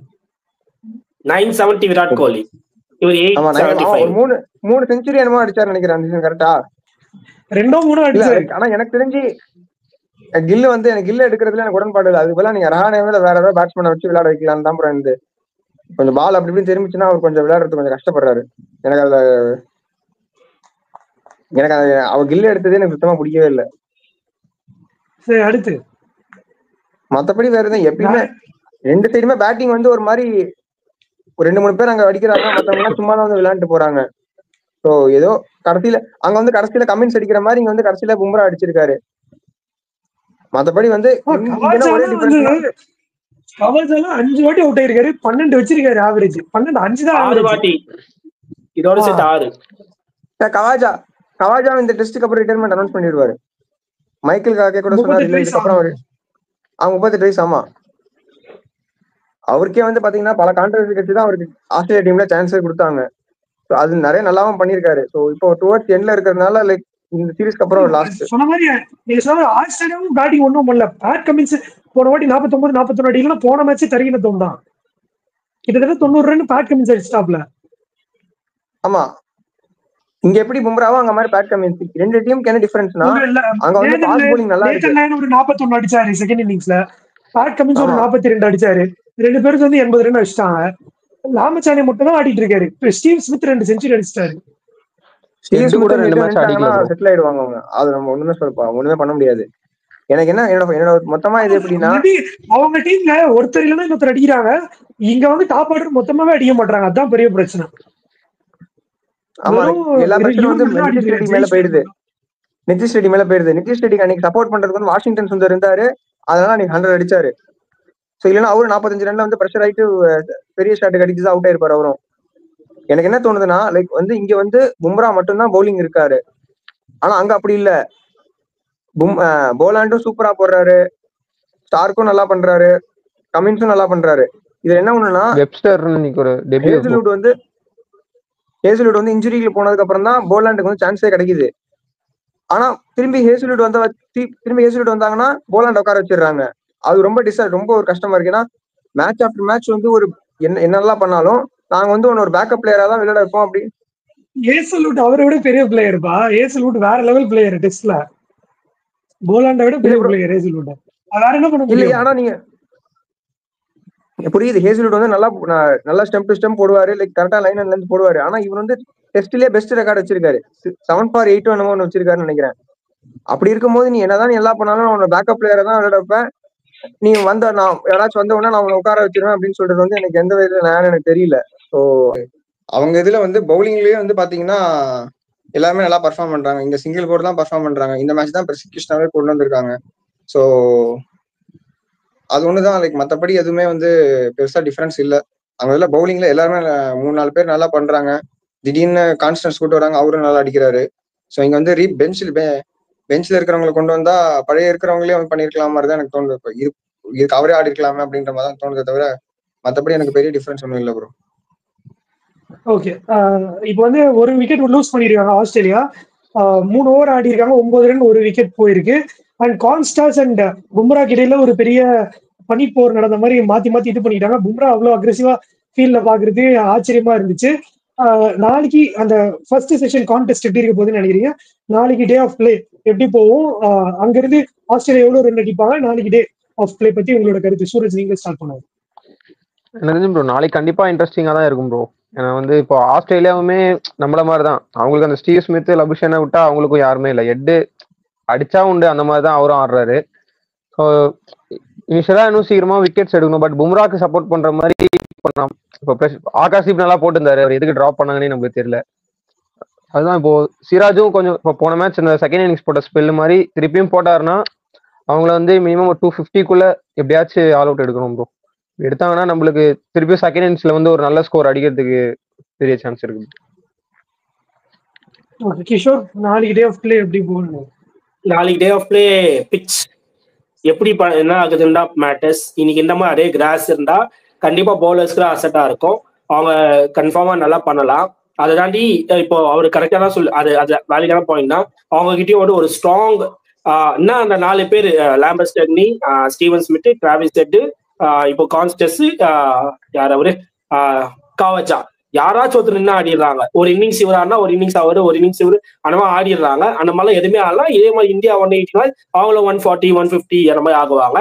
970 விராட் கோலி. மூணு செஞ்சுரி என்னமோ அடிச்சாரு நினைக்கிறேன். கரெக்டா? 2-3 அடிச்சாரு. ஆனா எனக்கு தெரிஞ்சு கில்லு வந்து எனக்கு கில்லு எடுக்கிறதுல எனக்கு உடன்பாடு இல்லை. அதுக்கு பதிலா நீங்க ரஹானேவில வேற ஏதாவது பேட்ஸ்மேனை வச்சு விளையாட வைக்கலாம் தான் ப்ரோ. இருந்து கொஞ்சம் பால் அப்படி இப்படின்னு திரும்பிச்சுன்னா அவர் கொஞ்சம் விளையாடுறது கொஞ்சம் கஷ்டப்படுறாரு. எனக்கு அவர் கில்லு எடுத்ததே எனக்கு சுத்தமா பிடிக்கவே இல்லை. சரி அடுத்து மத்தபடி வேற எதுவும் எப்பயுமே ரெண்டு சைடுமே பேட்டிங் வந்து ஒரு மாதிரி ஒரு 2-3 பேர் அங்க அடிக்கிறாங்க, மத்தவங்க எல்லாம் சும்மா தான் வந்து விளையாண்டு போறாங்க. ஸோ ஏதோ கடைசியில கமின்ஸ் அடிக்கிற மாதிரி இங்க வந்து கடைசியில பும்ரா அடிச்சிருக்காரு. மத்தபடி வந்து கவாஜாலாம் 5 வாட்டி அவுட் ஆயிருக்காரு, 12 வச்சிருக்காரு ஆவரேஜ். 12 5 தான் ஆவரேஜ். இதோட சேர்த்து 6. கவாஜா இந்த டெஸ்டுக்கு அப்புறம் ரிட்டையர்மென்ட் அனௌன்ஸ் பண்ணிடுவாரு. மைக்கேல் காக்கே கூட சொன்னாரு இதுக்கப்புறம் அவரு 38 வயசு. ஆமா, அவருக்கே வந்து பாத்தீங்கன்னா பல கான்ட்ரவர்சி கட்சி தான் அவருக்கு ஆஸ்திரேலியா டீம்ல சான்ஸே கொடுத்தாங்க. அது நிறைய நல்லாவும் பண்ணிருக்காரு. ஸோ இப்போ டுவர்ட்ஸ் எண்ட்ல இருக்கிறதுனால லைக் இந்த சீரீஸ்க்கு அப்புறம் லாஸ்ட் சொன்ன மாதிரி நீங்க சொன்ன ஆஸ்திரேலியாவும் பேட்டிங் ஒன்றும் பண்ணல. பேட் கமின்ஸ் போன வாட்டி 49-41 அடிக்கல, போன மேட்ச் தருகின தோம் கிட்டத்தட்ட 90 ரன் பேட் கமின்ஸ் அடிச்சிட்டாப்ல. ஆமா, இங்க எப்படி பும்ராவோ அங்க மாதிரி பேட் கமின்ஸ். ரெண்டு டீமுக்கு என்ன டிஃபரன்ஸ்னா அங்க வந்து ஃபாஸ்ட் பவுலிங் நல்லா இருக்கு. ஒரு 41 அடிச்சாரு செகண்ட் இன்னிங்ஸ்ல, பேட் கமின்ஸ் ஒரு 42 அடிச்சாரு. ரெண்டு பேருக்கு வந்து 80 ரன் அடிச்சிட்டாங்க. லாமச்சானே மட்டும் தான் ஆடிட்டு இருக்காரு. ஸ்டீவ் ஸ்மித் 2 செஞ்சுரி அடிச்சிட்டாரு. செட்டில் ஆயிடுவாங்க அவங்க. அது நம்ம ஒண்ணுமே பண்ண முடியாது. எனக்கு என்ன என்னோட மொத்தமா இது எப்படின்னா அவங்க டீம்ல ஒருத்தர் இல்லைன்னா இன்னொருத்தர் அடிக்கிறாங்க. இங்க வந்து டாப் ஆர்டர் மொத்தமாவே அடிக்க மாட்டாங்க. அதான் பெரிய பிரச்சனை. ஆமா, எல்லா பிரச்சனையும் வந்து நிதிஷ் ரெட்டி மேல போயிடுது. நிதிஷ் ரெட்டிக்கு அன்னைக்கு சப்போர்ட் பண்றதுக்கு வந்து வாஷிங்டன் சுந்தர் இருந்தாரு. அதனால அன்னைக்கு 100 அடிச்சாரு. சோ இல்லைன்னா அவரு 45 ரன்ல வந்து பிரஷர் ஆயிட்டு பெரிய ஷாட்டுக்கு அடிச்சு அவுட் ஆயிருப்பாரு அவரும். எனக்கு என்ன தோணுதுன்னா லைக் வந்து இங்க வந்து பும்ரா மட்டும்தான் பவுலிங் இருக்காரு. ஆனா அங்க அப்படி இல்ல. போலாண்டும் சூப்பரா போடுறாரு, ஸ்டார்க்கும் நல்லா பண்றாரு, கமின்ஸும் நல்லா பண்றாரு. இதுல என்ன ஒண்ணுன்னா ஹேசல்வுட் வந்து இன்ஜுரிக்கு போனதுக்கு அப்புறம் தான் போலாண்டுக்கு வந்து சான்ஸே கிடைக்குது. ஆனா திரும்பி ஹேசல்வுட் வந்தாங்கன்னா போலாண்ட் உட்கார வச்சிடுறாங்க. அது ரொம்ப ஒரு கஷ்டமா இருக்கு. ஏன்னா மேட்ச் ஆஃப்டர் மேட்ச் வந்து ஒரு என்னெல்லாம் பண்ணாலும் நாங்க வந்து ஒரு பேக்கப் பிளேயரா தான் விளையாட வைப்போம். அப்படி ஹேசல்வுட் அவரை விட பெரிய பிளேயர்ப்பா. ஹேசல்வுட் வேற லெவல் பிளேயர். டெஸ்ட்ல போலாண்டை விட பெரிய பிளேயர் ஹேசல்வுட். வேற என்ன பண்ண முடியும்? ஆனா நீங்க புரியுது, ஹேசல்வுட் வந்து நல்லா ஸ்டெம் டு ஸ்டெம் போடுவாரு, லைக் கரெக்டா லைன் அண்ட் லென்த் போடுவாரு. ஆனா இவர் வந்து டெஸ்ட்லயே பெஸ்ட் ரெக்கார்ட் வச்சிருக்காரு. 7 for 8 என்னமோ ஒன்று வச்சிருக்காருன்னு நினைக்கிறேன். அப்படி இருக்கும்போது நீ என்னதான் எல்லா பண்ணாலும் அவனோட பேக்கப் பிளேயரை தான் விளையாடப்ப நீ நான் யாராச்சும் வந்த உடனே நான் அவனை உட்கார வச்சிருவேன் அப்படின்னு சொல்றது வந்து எனக்கு எந்த விதத்துல நான் எனக்கு தெரியல. ஸோ அவங்க இதுல வந்து பவுலிங்லயே வந்து பாத்தீங்கன்னா எல்லாருமே நல்லா பர்ஃபார்ம் பண்றாங்க. இந்த சிங்கிள் கோர் தான் பர்ஃபார்ம் பண்றாங்க. இந்த மேட்ச் தான் பிரசித் கிருஷ்ணாவே கொண்டு வந்திருக்காங்க. ஸோ அது ஒண்ணுதான் லைக் மற்றபடி எதுவுமே வந்து பெருசா டிஃபரன்ஸ் இல்லை. அவங்க இதுல பவுலிங்ல எல்லாருமே 3-4 பேர் நல்லா பண்றாங்க. திடீர்னு கான்ஸ்டன்ஸ் கூட்டு வராங்க, அவரும் நல்லா அடிக்கிறாரு. ஸோ இங்க வந்து பெஞ்சில் இருக்கிறவங்களை கொண்டு வந்தா பழைய இருக்கிறவங்களே வந்து பண்ணிருக்கலாம் மாதிரி தான் எனக்கு தோணுது. இப்போ இதுக்கு அவரே ஆடி இருக்கலாமே அப்படின்ற மாதிரி தான் தோணுதே தவிர மற்றபடி எனக்கு பெரிய டிஃபரன்ஸ் ஒன்றும் இல்லை ப்ரோ. ஓகே, இப்போ வந்து ஒரு விக்கெட் லூஸ் பண்ணிருக்காங்க ஆஸ்திரேலியா. 3 ஓவர் ஆடி இருக்காங்க, 9 ரன், ஒரு விக்கெட் போயிருக்கு. அண்ட் கான்ஸ்டாஸ் அண்ட் பும்ரா இடையில ஒரு பெரிய பனிப்போர் நடந்த மாதிரி மாத்தி இது பண்ணிட்டாங்க. பும்ரா அவ்வளவு அக்ரெசிவா ஃபீல்ட்ல பாக்குறது ஆச்சரியமா இருந்துச்சு. நாளைக்கு அந்த ஃபர்ஸ்ட் செஷன் கான்டெஸ்ட் எப்படி இருக்க போகுதுன்னு நினைக்கிறீங்க? நாளைக்கு டே ஆஃப் பிளே எப்படி போகும்? அங்கிருந்து ஆஸ்திரேலியா எவ்வளவு ரன் அடிப்பாங்க? நாளைக்கு டே ஆஃப் பிளே பத்தி உங்களோட கருத்து சூரஜ், நீங்க ஸ்டார்ட் பண்ணுங்க. எனக்கு ப்ரோ நாளைக்கு கண்டிப்பா இன்ட்ரெஸ்டிங்கா தான் இருக்கும் ப்ரோ. ஏன்னா வந்து இப்போ ஆஸ்திரேலியாவுமே நம்மள மாதிரி தான், அவங்களுக்கு அந்த ஸ்டீவ் ஸ்மித் லபுஷனை விட்டா அவங்களுக்கும் யாருமே இல்லை. ஹெட்டு அடிச்சா உண்டு அந்த மாதிரி தான் அவரும் ஆடுறாரு. ஸோ இனிஷியலா இன்னும் சீக்கிரமா விக்கெட்ஸ் எடுக்கணும். பட் பும்ராக்கு சப்போர்ட் பண்ற மாதிரி இப்போ ஆகாஷ்தீப் நல்லா போட்டிருந்தாரு, அவர் எதுக்கு டிராப் பண்ணாங்கன்னு நமக்கு தெரியல. அதுதான் இப்போ சிராஜும் கொஞ்சம் இப்போ போன மேட்ச் இந்த செகண்ட் இன்னிங்ஸ் போட்ட ஸ்பெல் மாதிரி திருப்பியும் போட்டாருன்னா அவங்கள வந்து மினிமம் ஒரு 250க்குள்ள எப்படியாச்சும் ஆல் அவுட் எடுக்கணும் ப்ரோ. எடுத்தாங்கன்னா நம்மளுக்கு திருப்பியும் செகண்ட் இன்னிங்ஸ்ல வந்து ஒரு நல்ல ஸ்கோர் அடிக்கிறதுக்கு பெரிய சான்ஸ் இருக்கு. ஓகே கிஷோர், நாளைக்கு டே ஆஃப் பிளே எப்படி போகணும்? நாளைக்கு டே ஆஃப் பிளே பிட்ச் எப்படி என்ன ஆகுதுன்னா மேட்டர்ஸ். இன்னைக்கு இந்த மாதிரி அதே கிராஸ் இருந்தா கண்டிப்பா பவுலர்ஸ்க்கு அசெட்டா இருக்கும், அவங்க கன்ஃபார்மா நல்லா பண்ணலாம். அதை தாண்டி இப்போ அவரு கரெக்டா தான் சொல்லு, அது வேலிடான பாயிண்ட் தான். அவங்க கிட்டயும் வந்து ஒரு ஸ்ட்ராங் என்ன அந்த 4 பேர் லாம்பர்ட் ஸ்டெர்னி, ஸ்டீவன் ஸ்மித், டிராவிஸ் ஹெட், இப்போ கான்ஸ்டஸ், யார் அவரு காவச்சா, யாராச்சும் ஒருத்தர் நின்று ஆடிடுறாங்க. ஒரு இன்னிங்ஸ் இவர் ஆடினா ஒரு இன்னிங்ஸ் அவரு, ஒரு இன்னிங்ஸ் இவர் அந்த மாதிரி ஆடிடுறாங்க. அந்த மாதிரிலாம் எதுவுமே ஆடலாம். இதே மாதிரி இந்தியா 180 அவங்களும் 140 150 அந்த மாதிரி ஆகுவாங்க.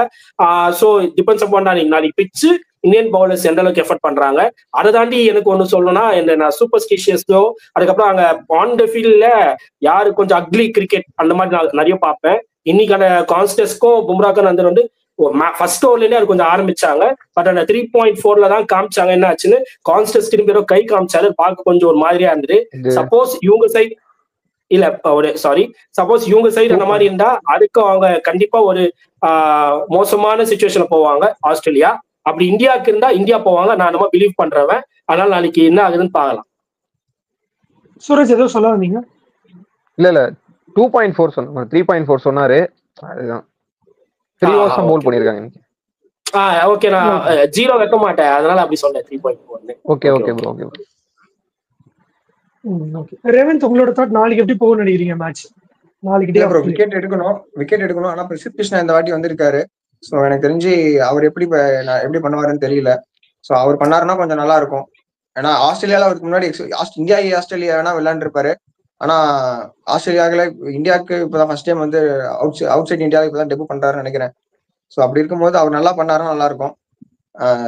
ஸோ டிபெண்ட்ஸ் அப்பான் நாளைக்கு பிச்சு இந்தியன் பவுலர்ஸ் எந்த அளவுக்கு எஃபர்ட் பண்றாங்க. அதை தாண்டி எனக்கு ஒண்ணு சொல்லணும்னா, நான் சூப்பர்ஸ்டிஷியஸ்லோ அதுக்கப்புறம் அங்க ஆன் த ஃபீல்ட்ல யாரு கொஞ்சம் அக்லி கிரிக்கெட் அந்த மாதிரி நான் நிறைய பார்ப்பேன். இன்னைக்கான கான்ஸ்டஸ்க்கும் பும்ராக்கும் வந்து ஃபர்ஸ்ட் ஓவர்லேயே அது கொஞ்சம் ஆரம்பிச்சாங்க. பட் அந்த 3.4 தான் காமிச்சாங்க. என்ன ஆச்சுன்னு கான்ஸ்டஸ் திரும்பி கை காமிச்சாரு, பார்க்க கொஞ்சம் ஒரு மாதிரியா இருந்தது. சப்போஸ் இவங்க சைட் இல்ல சாரி சப்போஸ் இவங்க சைடு அந்த மாதிரி இருந்தா அதுக்கு அவங்க கண்டிப்பா ஒரு மோசமான சிச்சுவேஷன்ல போவாங்க ஆஸ்திரேலியா. அப்படி இந்தியாவுக்கு இருந்தா இந்தியா போவாங்க, நான் நம்ம பிலீவ் பண்றவன். அதனால நாளைக்கு என்ன ஆகுதுன்னு பாக்கலாம். சூரஜ் ஏதோ சொல்ல வந்தீங்க? இல்ல 2.4 சொன்னாங்க, 3.4 சொன்னாரு. அதுதான் 3 ஓவர்ஸ் போல் பண்ணிருக்காங்க இன்னைக்கு. ஓகே, நான் 0 வைக்க மாட்டேன், அதனால அப்படி சொன்னேன் 3.4. Okay okay bro, okay bro. Okay Revanth, உங்களோட தாட் நாளைக்கு எப்படி போகும்னு நினைக்கிறீங்க மேட்ச்? நாளைக்கு டே ப்ரோ விக்கெட் எடுக்கணும். ஆனா பிரசித் கிருஷ்ணா இந்த வாட்டி வந்திருக்காரு. ஸோ எனக்கு தெரிஞ்சு அவர் எப்படி பண்ணுவாருன்னு தெரியல. ஸோ அவர் பண்ணாருன்னா கொஞ்சம் நல்லா இருக்கும். ஏன்னா ஆஸ்திரேலியாவில் அவருக்கு முன்னாடி ஆஸ்திரேலியா வேணா விளையாண்டுருப்பாரு. ஆனா ஆஸ்திரேலியாவில் இந்தியாவுக்கு இப்போதான் ஃபர்ஸ்ட் டைம் வந்து அவுட் சைட் இந்தியாவுக்கு இப்போதான் டெபு பண்றாருன்னு நினைக்கிறேன். ஸோ அப்படி இருக்கும்போது அவர் நல்லா பண்ணாருன்னா நல்லா இருக்கும்.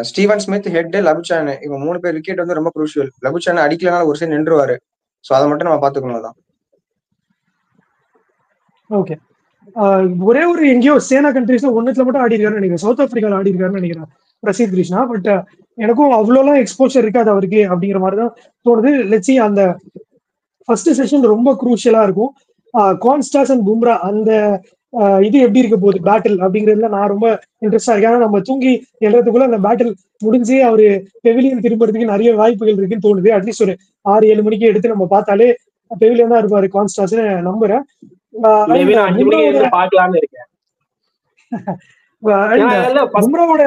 ஸ்டீவன் ஸ்மித், ஹெட், லபுசான் இவங்க 3 பேர் விக்கெட் வந்து ரொம்ப குரூஷியல். லபுசான் அடிக்கலனால ஒரு சைடு நின்றுவாரு. ஸோ அதை மட்டும் நம்ம பார்த்துக்கணும் தான். ஓகே, ஒரே ஒரு எங்கேயோ சேனா கண்ட்ரீஸ்ல ஒன்னுத்துல மட்டும் ஆடி இருக்காருன்னு நினைக்கிறேன், சவுத் ஆப்பிரிக்கால ஆடி இருக்காருன்னு நினைக்கிறேன் பிரசித் கிருஷ்ணா. பட் எனக்கும் அவ்வளோலாம் எக்ஸ்போஷர் இருக்காது அவருக்கு அப்படிங்கிற மாதிரிதான் தோணுது. லெட்ஸ் அந்த ஃபர்ஸ்ட் செஷன் ரொம்ப குரூஷியலா இருக்கும். கான்ஸ்டாஸ் அண்ட் பும்ரா அந்த இது எப்படி இருக்க போகுது பேட்டில் அப்படிங்கிறதுல நான் ரொம்ப இன்ட்ரெஸ்டா இருக்கேன். ஆனா நம்ம தூங்கி எழுறதுக்குள்ள அந்த பேட்டில் முடிஞ்சு அவரு பெவிலியன் திரும்புறதுக்கு நிறைய வாய்ப்புகள் இருக்குன்னு தோணுது. அட்லீஸ்ட் ஒரு 6-7 மணிக்கு எடுத்து நம்ம பார்த்தாலே பெவிலியன் தான் இருப்பாரு கான்ஸ்டாஸ்ன்னு நம்புறேன். பும்ராவோட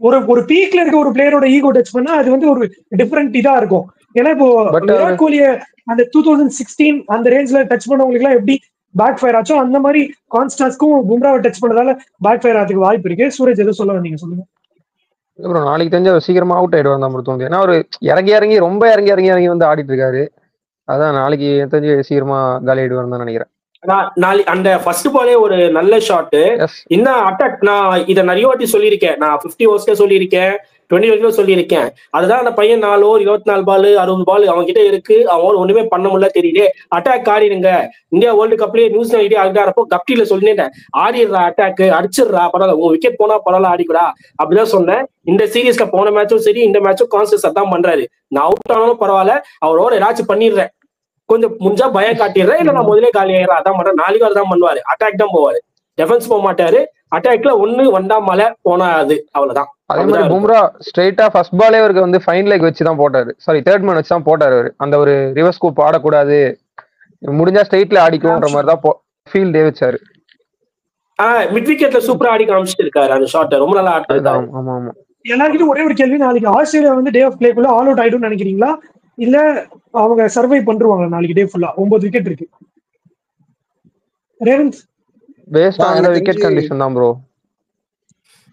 ஒரு பீக்ல இருக்க ஒரு பிளேயரோட ஈகோ டச் பண்ணா அது வந்து ஒரு டிஃபரெண்ட் இதா இருக்கும். ஏன்னா இப்போ விராட் கோலிய அந்த 2016 அந்த ரேஞ்ச்ல டச் பண்ணவங்களுக்கு எல்லாம் எப்படி பேக் ஃபயர் ஆச்சோ அந்த மாதிரி கான்ஸ்டாஸ்க்கும் பும்ராவை டச் பண்ணதால பேக் ஃபயர் ஆகிறதுக்கு வாய்ப்பு இருக்கு. சூரஜ் எதுவும் சொல்ல வந்தீங்க, சொல்லுங்க. நாளைக்கு தெரிஞ்ச சீக்கிரமா அவுட் ஆயிடுவாங்க நம்ம தோணுது. ஏன்னா ஒரு ரொம்ப இறங்கி வந்து ஆடிட்டு இருக்காரு. அதான் நாளைக்கு தெரிஞ்சு சீக்கிரமா காலி ஆயிடுவாருன்னு தான் நினைக்கிறேன். அந்த ஃபர்ஸ்ட் பாலே ஒரு நல்ல ஷாட். இன்னும் அட்டாக் நான் இதை நிறைய வாட்டி சொல்லியிருக்கேன். நான் 50 ஓவர்ஸ்ல சொல்லியிருக்கேன். 20 வரைக்கும் சொல்லியிருக்கேன். அதுதான் அந்த பையன் 4 ஓவர் 24 பால் 60 பால் அவங்க கிட்ட இருக்கு. அவங்க ஒண்ணுமே பண்ண முடியல தெரியல. அட்டாக் ஆடிடுங்க. இந்தியா வேர்ல்டு கப்லயே நியூஸ் ஐடியா ஆகிட்டாரப்போ கப்டியில சொல்லிட்டேன், ஆடிடுறா அட்டாக், அடிச்சிடுறா, பரவாயில்ல, உங்க விக்கெட் போனா பரவாயில்ல, ஆடிக்கூடா அப்படிதான் சொன்னேன். இந்த சீரீஸ்ல போன மேட்சும் சரி, இந்த மேட்சும் கான்சியஸ் அதான் பண்றாரு. நான் அவுட் ஆனாலும் பரவாயில்ல, அவரோட ஏதாச்சும் பண்ணிடுறேன், கொஞ்சம் முடிஞ்சா பயம் காட்டிடுறேன், இல்ல நான் முதலே காலி ஆயிடுறேன், அதான் பண்றேன். நாளைக்கு அவர் தான் பண்ணுவாரு. அட்டாக் தான் போவாரு, டிஃபென்ஸ் போக மாட்டாரு. அட்டாக்ல ஒண்ணு வண்டா மலை போனா அது அவ்வளவுதான். அதே மாதிரி பும்ரா ஸ்ட்ரெயிட்டா ஃபர்ஸ்ட் பாலே அவருக்கு வந்து ஃபைன் லெக் வச்சு தான் போட்டாரு, சாரி தேர்ட் மேன் வச்சு தான் போட்டாரு அவரு. அந்த ஒரு ரிவர்ஸ் ஸ்கூப் ஆடக்கூடாது, முடிஞ்சா ஸ்ட்ரெயிட்ல ஆடிக்கும்ன்ற மாதிரி தான் ஃபீல் டே வச்சாரு. மிட் விக்கெட்ல சூப்பரா ஆடி காமிச்சிட்டு இருக்காரு அந்த ஷாட், ரொம்ப நல்லா ஆடுறாரு. ஆமா ஆமா. எல்லாருக்கிட்டும் ஒரே ஒரு கேள்வி, நாளைக்கு ஆஸ்திரேலியா வந்து டே ஆஃப் பிளேக்குள்ள ஆல் அவுட் ஆயிடும்னு நினைக்கிறீங்களா, இல்ல அவங்க சர்வை பண்றாங்க நாளைக்கு டே ஃபுல்லா? 9 விக்கெட் இருக்கு. Revanth based on wicket condition தான் ப்ரோ.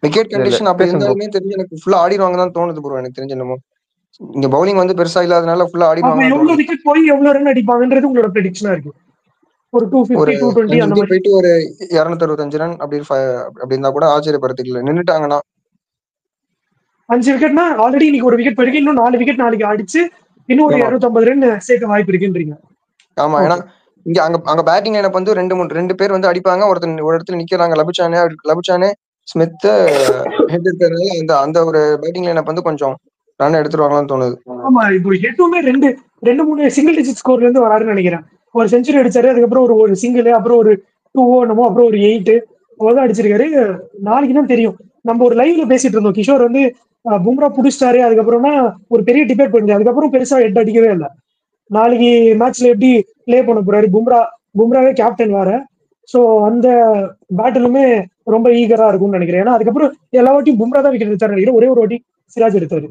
விக்கெட் கண்டிஷன் அப்படி இருந்தாலுமே தெரிஞ்சு எனக்கு ஃபுல்லா ஆடிடுவாங்க தான் தோணுது ப்ரோ. எனக்கு தெரிஞ்ச என்னமோ இங்க பவுலிங் வந்து பெருசா இல்லாதனால ஃபுல்லா ஆடிடுவாங்க. எவ்வளவு விக்கெட் போய் எவ்வளவு ரன் அடிப்பாங்கன்றது உங்களோட ப்ரெடிக்ஷனா இருக்கு? ஒரு 250 220 அந்த மாதிரி போயிட்டு ஒரு 265 ரன் அப்படி இருந்தா கூட ஆச்சரியப்படுத்திக்கல. நின்னுட்டாங்கன்னா 5 விக்கெட்னா ஆல்ரெடி இன்னைக்கு ஒரு விக்கெட் போயிருக்கு, இன்னும் 4 விக்கெட் நாளைக்கு அடிச்சு இன்னும் ஒரு 250 ரன் சேர்க்க வாய்ப்பு இருக்குன்றீங்க? ஆமா, ஏன்னா இங்க அங்க பேட்டிங் லைனப் வந்து 2 பேர் வந்து அடிப்பாங்க, ஒரு இடத்துல நிக்கிறாங்க, லபுச்சானே ஸ்மித் ஹெட் இருக்கிறதுனால அந்த ஒரு பேட்டிங் லைனப் வந்து கொஞ்சம் ரன் எடுத்துருவாங்களான்னு தோணுது. ஆமா, இப்போ ஹெட்டுமே 2-3 சிங்கிள் டிஜிட் ஸ்கோர்ல இருந்து வராருன்னு நினைக்கிறேன். ஒரு செஞ்சுரி அடிச்சாரு, அதுக்கப்புறம் ஒரு சிங்கிள், அப்புறம் ஒரு 2 என்னமோ, அப்புறம் ஒரு 8 அவ்வளவுதான் அடிச்சிருக்காரு. நாளைக்கு தான் தெரியும். நம்ம ஒரு லைவ்ல பேசிட்டு இருந்தோம், கிஷோர் வந்து பும்ரா புடிச்சிட்டாரு, அதுக்கப்புறமா ஒரு பெரிய டிபேட் பண்ணிட்டு அதுக்கப்புறம் பெருசா ஹெட் அடிக்கவே இல்லை. நாளைக்கு மேட்ச்ல எப்படி பிளே பண்ண போறாரு, பும்ராவே கேப்டன் வேற, சோ அந்த பேட்டிலுமே ரொம்ப ஈகரா இருக்கும்னு நினைக்கிறேன். ஏன்னா அதுக்கப்புறம் எல்லா வாட்டியும் பும்ரா தான் விக்கெட் எடுத்தாரு நினைக்கிறேன், ஒரே ஒரு வாட்டி சிராஜ் எடுத்தாரு.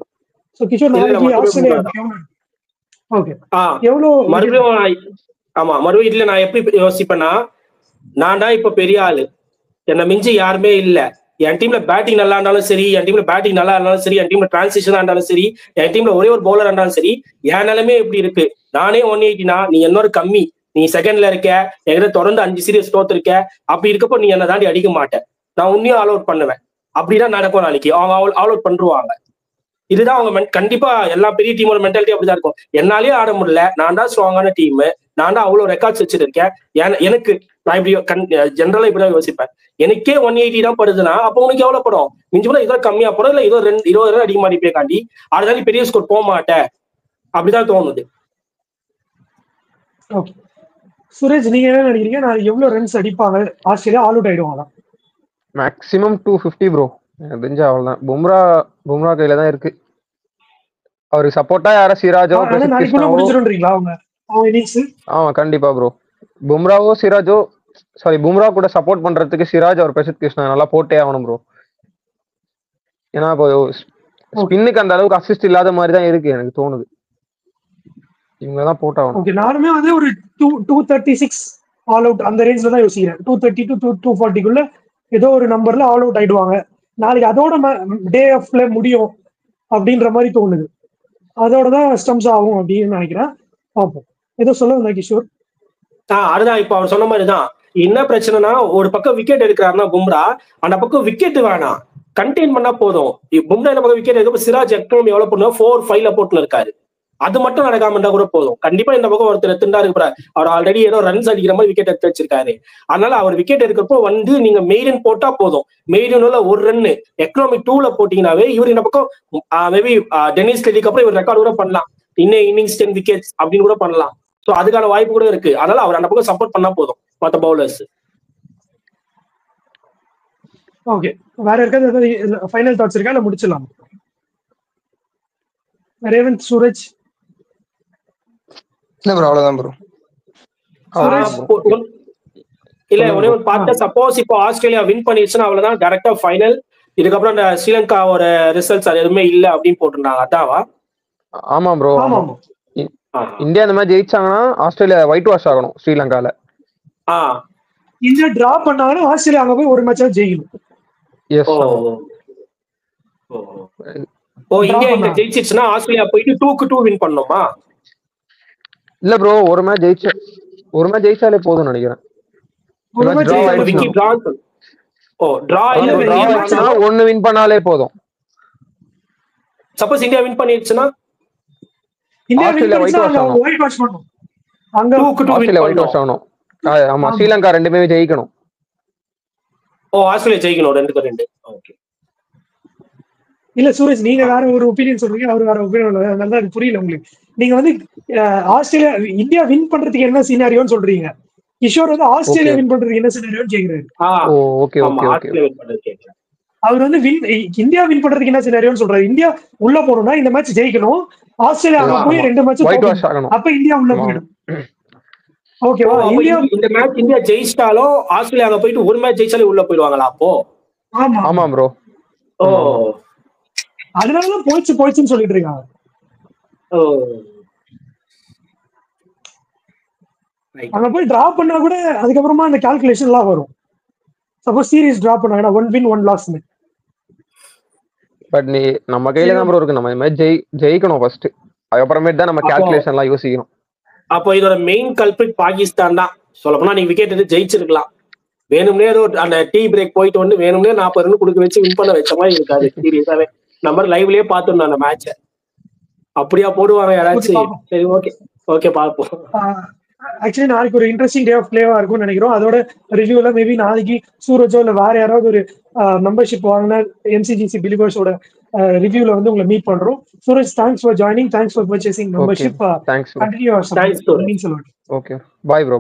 சோ கிஷோர் நாளைக்கு ஆஸ்திரேலியா ஓகே எவ்வளவு மறுபடியும் மறுபடியும் இதுல நான் எப்படி யோசிப்பேன்னா, நான் தான் இப்ப பெரிய ஆளு, என்னை மிஞ்சி யாருமே இல்ல. என் டீம்ல பேட்டிங் நல்லா இருந்தாலும் சரி, என் டீம்ல பேட்டிங் நல்லா இருந்தாலும் சரி, என் டீம்ல டிரான்சிஷனா இருந்தாலும் சரி, என் டீம்ல ஒரே ஒரு பவுலர் இருந்தாலும் சரி, என் நிலைமே எப்படி இருக்கு, நானே 180னா நீ என்னோட கம்மி, நீ செகண்ட்ல இருக்க, என்கிட்ட தொடர்ந்து 5 சீரியஸ் தோத்துருக்க, அப்படி இருக்கப்போ நீ என்ன தாண்டி அடிக்க மாட்டேன், நான் உன்னையும் ஆல் அவுட் பண்ணுவேன். அப்படிதான் நடக்கும் நாளைக்கு, அவங்க ஆல் அவுட் பண்ணுவாங்க. இதுதான் அவங்க கண்டிப்பா எல்லா பெரிய டீமோட மென்டாலிட்டி அப்படிதான் இருக்கும். என்னாலேயே ஆட முடியல, நான் தான் ஸ்ட்ராங்கான டீம், நான் தான் அவ்வளவு ரெக்கார்ட்ஸ் வச்சிருக்கேன், எனக்கு நான் இப்படி ஜென்ரலா இப்படிதான் யோசிப்பேன். எனக்கே 180 தான் படுதுன்னா அப்போ உனக்கு எவ்வளவு படும்? மிஞ்சி கூட இதோ கம்மியா படும், இல்ல 20 ரன் அதிகமா அடிப்பே காண்டி அதுதான் பெரிய ஸ்கோர் போக மாட்டேன், அப்படிதான் தோணுது. ஓகே சுரேஷ், நீங்க என்ன நினைக்கிறீங்க? நான் எவ்வளவு ரன்ஸ் அடிப்பாங்க ஆஸ்திரேலியா, ஆல் அவுட் ஆயிடுவாங்க? Maximum 250 bro. எனக்கு தெரிஞ்ச அவ்வளவுதான். பும்ரா கையில தான் இருக்கு. அவருக்கு சப்போர்ட்டா யாரா சிராஜோ முடிச்சிருன்றீங்களா அவங்க இன்னிங்ஸ்? கண்டிப்பா ப்ரோ. பும்ராவோ சிராஜோ, சாரி பும்ரா கூட சப்போர்ட் பண்றதுக்கு சிராஜ் அவர் பிரசித் கிருஷ்ணா நல்லா போட்டே ஆகணும் ப்ரோ. ஏன்னா இப்போ ஸ்பின்னுக்கு அந்த அளவுக்கு அசிஸ்ட் இல்லாத மாதிரி தான் இருக்கு எனக்கு தோணுது. இவங்க தான் போட்டாகணும். ஓகே, நானுமே வந்து ஒரு 236 ஆல் அவுட் அந்த ரேஞ்ச்ல தான் யோசிக்கிறேன். 230 to 240 ஏதோ ஒரு நம்பர்ல ஆல் அவுட் ஆயிடுவாங்க நாளைக்கு. அதோட டே ஆஃப் பிளே முடியும் அப்படின்ற மாதிரி தோணுது. அதோட தான் ஸ்டம்ஸ் ஆகும் அப்படின்னு நினைக்கிறேன். பார்ப்போம். ஏதோ சொல்ல கிஷோர்? அதுதான் இப்ப அவர் சொன்ன மாதிரிதான். என்ன பிரச்சனைனா, ஒரு பக்கம் விக்கெட் எடுக்கிறாருன்னா பும்ரா, அந்த பக்கம் விக்கெட் வேணாம், கண்டெயின் பண்ணா போதும். பும்ரா இந்த பக்கம் விக்கெட் எடுக்க சிராஜ் எக்கனாமி எவ்வளவு பண்ணுவோம், 4-5 போட்டுன்னு இருக்காரு. அது மட்டும் நடக்காம இருந்தா கூட போதும். கண்டிப்பா இந்த பக்கம் ஒருத்தர் எடுத்துட்டா இருக்கிற, அவர் ஆல்ரெடி ஏதோ ரன்ஸ் அடிக்கிற மாதிரி விக்கெட் எடுத்து வச்சிருக்காரு. அதனால அவர் விக்கெட் எடுக்கிறப்போ வந்து நீங்க மெய்டன் போட்டா போதும். மெய்டன்ல ஒரு ரன்னு எக்கனாமிக் 2ல போட்டீங்கன்னாவே இவர் இந்த பக்கம் மேபி டென்னிஸ் லீக்கு அப்புறம் இவர் ரெக்கார்டு கூட பண்ணலாம், இன்னும் இன்னிங்ஸ் 10 விக்கெட்ஸ் அப்படின்னு கூட பண்ணலாம். சோ அதுக்கான வாய்ப்பு கூட இருக்கு. அதனால அவர் அந்த பக்கம் சப்போர்ட் பண்ணா போதும் மற்ற பவுலர்ஸ். ஓகே, வேற இருக்காது ஃபைனல் தாட்ஸ் இருக்கா, இல்ல முடிச்சிடலாம்? ரேவந்த், சூரஜ்? இல்ல ப்ரோ, அவ்வளவுதான் ப்ரோ. இல்ல ஒரே ஒரு பார்த்த, சப்போஸ் இப்போ ஆஸ்திரேலியா வின் பண்ணிடுச்சுன்னா அவ்வளவுதான், டைரக்டா ஃபைனல். இதுக்கப்புறம் இந்த ஸ்ரீலங்காவோட ரிசல்ட்ஸ் அது எதுவுமே இல்ல அப்படின்னு போட்டிருந்தாங்க, அதாவா? ஆமா ப்ரோ. இந்தியா இந்த மாதிரி ஜெயிச்சாங்கன்னா ஆஸ்திரேலியா ஒயிட் வாஷ் ஆகணும் ஸ்ரீலங்கால. இந்தியா டிரா பண்ணாங்கன்னா ஆஸ்திரேலியா அங்க போய் ஒரு மேட்சா ஜெயிக்கணும். இந்தியா இங்க ஜெயிச்சிருச்சுன்னா ஆஸ்திரேலியா போயிட்டு 2-2 வின் பண்ணணுமா? இல்ல ப்ரோ, ஒரு மேட்ச் ஜெயிச்சாலே போதும் நினைக்கிறேன். ஒன்னு வின் பண்ணாலே போதும். சப்போஸ் இந்தியா வின் பண்ணிடுச்சுன்னா இந்தியா win ஆஸ்திரேலியா பண்ணிச்சுன்னா white wash அங்க white wash பண்ணும். அங்க 2-2 win ஆஸ்திரேலியா ஒயிட் பண்ணணும். வாஷ் ஆகணும். ஆமா, ஸ்ரீலங்கா ரெண்டுமே ஜெயிக்கணும். ஆஸ்திரேலியா ஜெயிக்கணும் 2-2. ஓகே. இல்ல சூரஜ், நீங்க வேற ஒரு ஒப்பீனியன் சொல்றீங்க, அவரு வேற ஒப்பீனியன். நல்லா அது புரியல உங்களுக்கு. நீங்க வந்து ஆஸ்திரேலியா இந்தியா வின் பண்றதுக்கு என்ன சினாரியோன்னு சொல்றீங்க, கிஷோர் வந்து ஆஸ்திரேலியா வின் பண்றதுக்கு என்ன சினாரியோன்னு கேக்குறாரு. ஓகே ஆமா, ஓகே ஓகே. ஆஸ்திரேலியா வின் பண்றது கேக்குறேன். அவர் வந்து இந்தியா வின் பண்றதுக்கு என்ன சினாரியோன்னு சொல்றாரு. இந்தியா உள்ள போகணும்னா இந்த மேட்ச் ஜெயிக்கணும், ஆஸ்திரேலியா அங்க போய் 2 மேட்ச் ஒயிட் வாஷ் ஆகணும். அப்ப இந்தியா உள்ள போயிடும். ஓகேவா? இந்தியா இந்த மேட்ச் இந்தியா ஜெயிச்சிட்டாலும் ஆஸ்திரேலியா அங்க போயிட்டு ஒரு மேட்ச் ஜெயிச்சாலே உள்ள போயிடுவாங்களா அப்போ? ஆமா ஆமா ப்ரோ. ஓ அதனாலதான் போயிடுச்சுன்னு சொல்லிட்டு இருக்காங்க. ஓ அங்க போய் டிரா பண்ணா கூட அதுக்கப்புறமா அந்த கால்குலேஷன் எல்லாம் வரும். சப்போஸ் சீரிஸ் டிரா பண்ணாங்கன்னா 1 win 1 loss. பட் நீ நம்ம கையில தான் ப்ரோ இருக்கு. நம்ம இந்த மாதிரி ஜெயிக்கணும் ஃபர்ஸ்ட், அதுக்கப்புறமேட்டு தான் நம்ம கால்குலேஷன் எல்லாம் யோசிக்கணும். அப்போ இதோட மெயின் கல்பிரிட் பாகிஸ்தான் தான். சொல்ல போனா நீங்க விக்கெட் எடுத்து ஜெயிச்சிருக்கலாம், வேணும்னே அந்த டீ பிரேக் போயிட்டு வந்து வேணும்னே 40 ரன் கொடுக்க வச்சு வின் பண்ண வச்ச மாதிரி இருக்காது. சீரியஸாவே நம்ம லைவ்லயே பாத்துருந்தோம் அந்த மேட்ச. அப்படியா போடுவாங்க யாராச்சும்? சரி, ஓகே ஓகே பார்ப்போம். ஆக்சுவலி நாளைக்கு ஒரு இன்ட்ரெஸ்டிங் டே ஆஃப் பிளேவா இருக்கும்னு நினைக்கிறோம். அதோட ரிவ்யூல மேபி நாளைக்கு சூரஜோ இல்ல வேற யாராவது ஒரு மெம்பர்ஷிப் வாங்கின MCGC பிலிவர்ஸோட ரிவ்யூல வந்து உங்களை மீட் பண்றோம். Suraj, thanks for joining, thanks for purchasing membership. Thanks. Continue. Thanks. Okay, bye bro.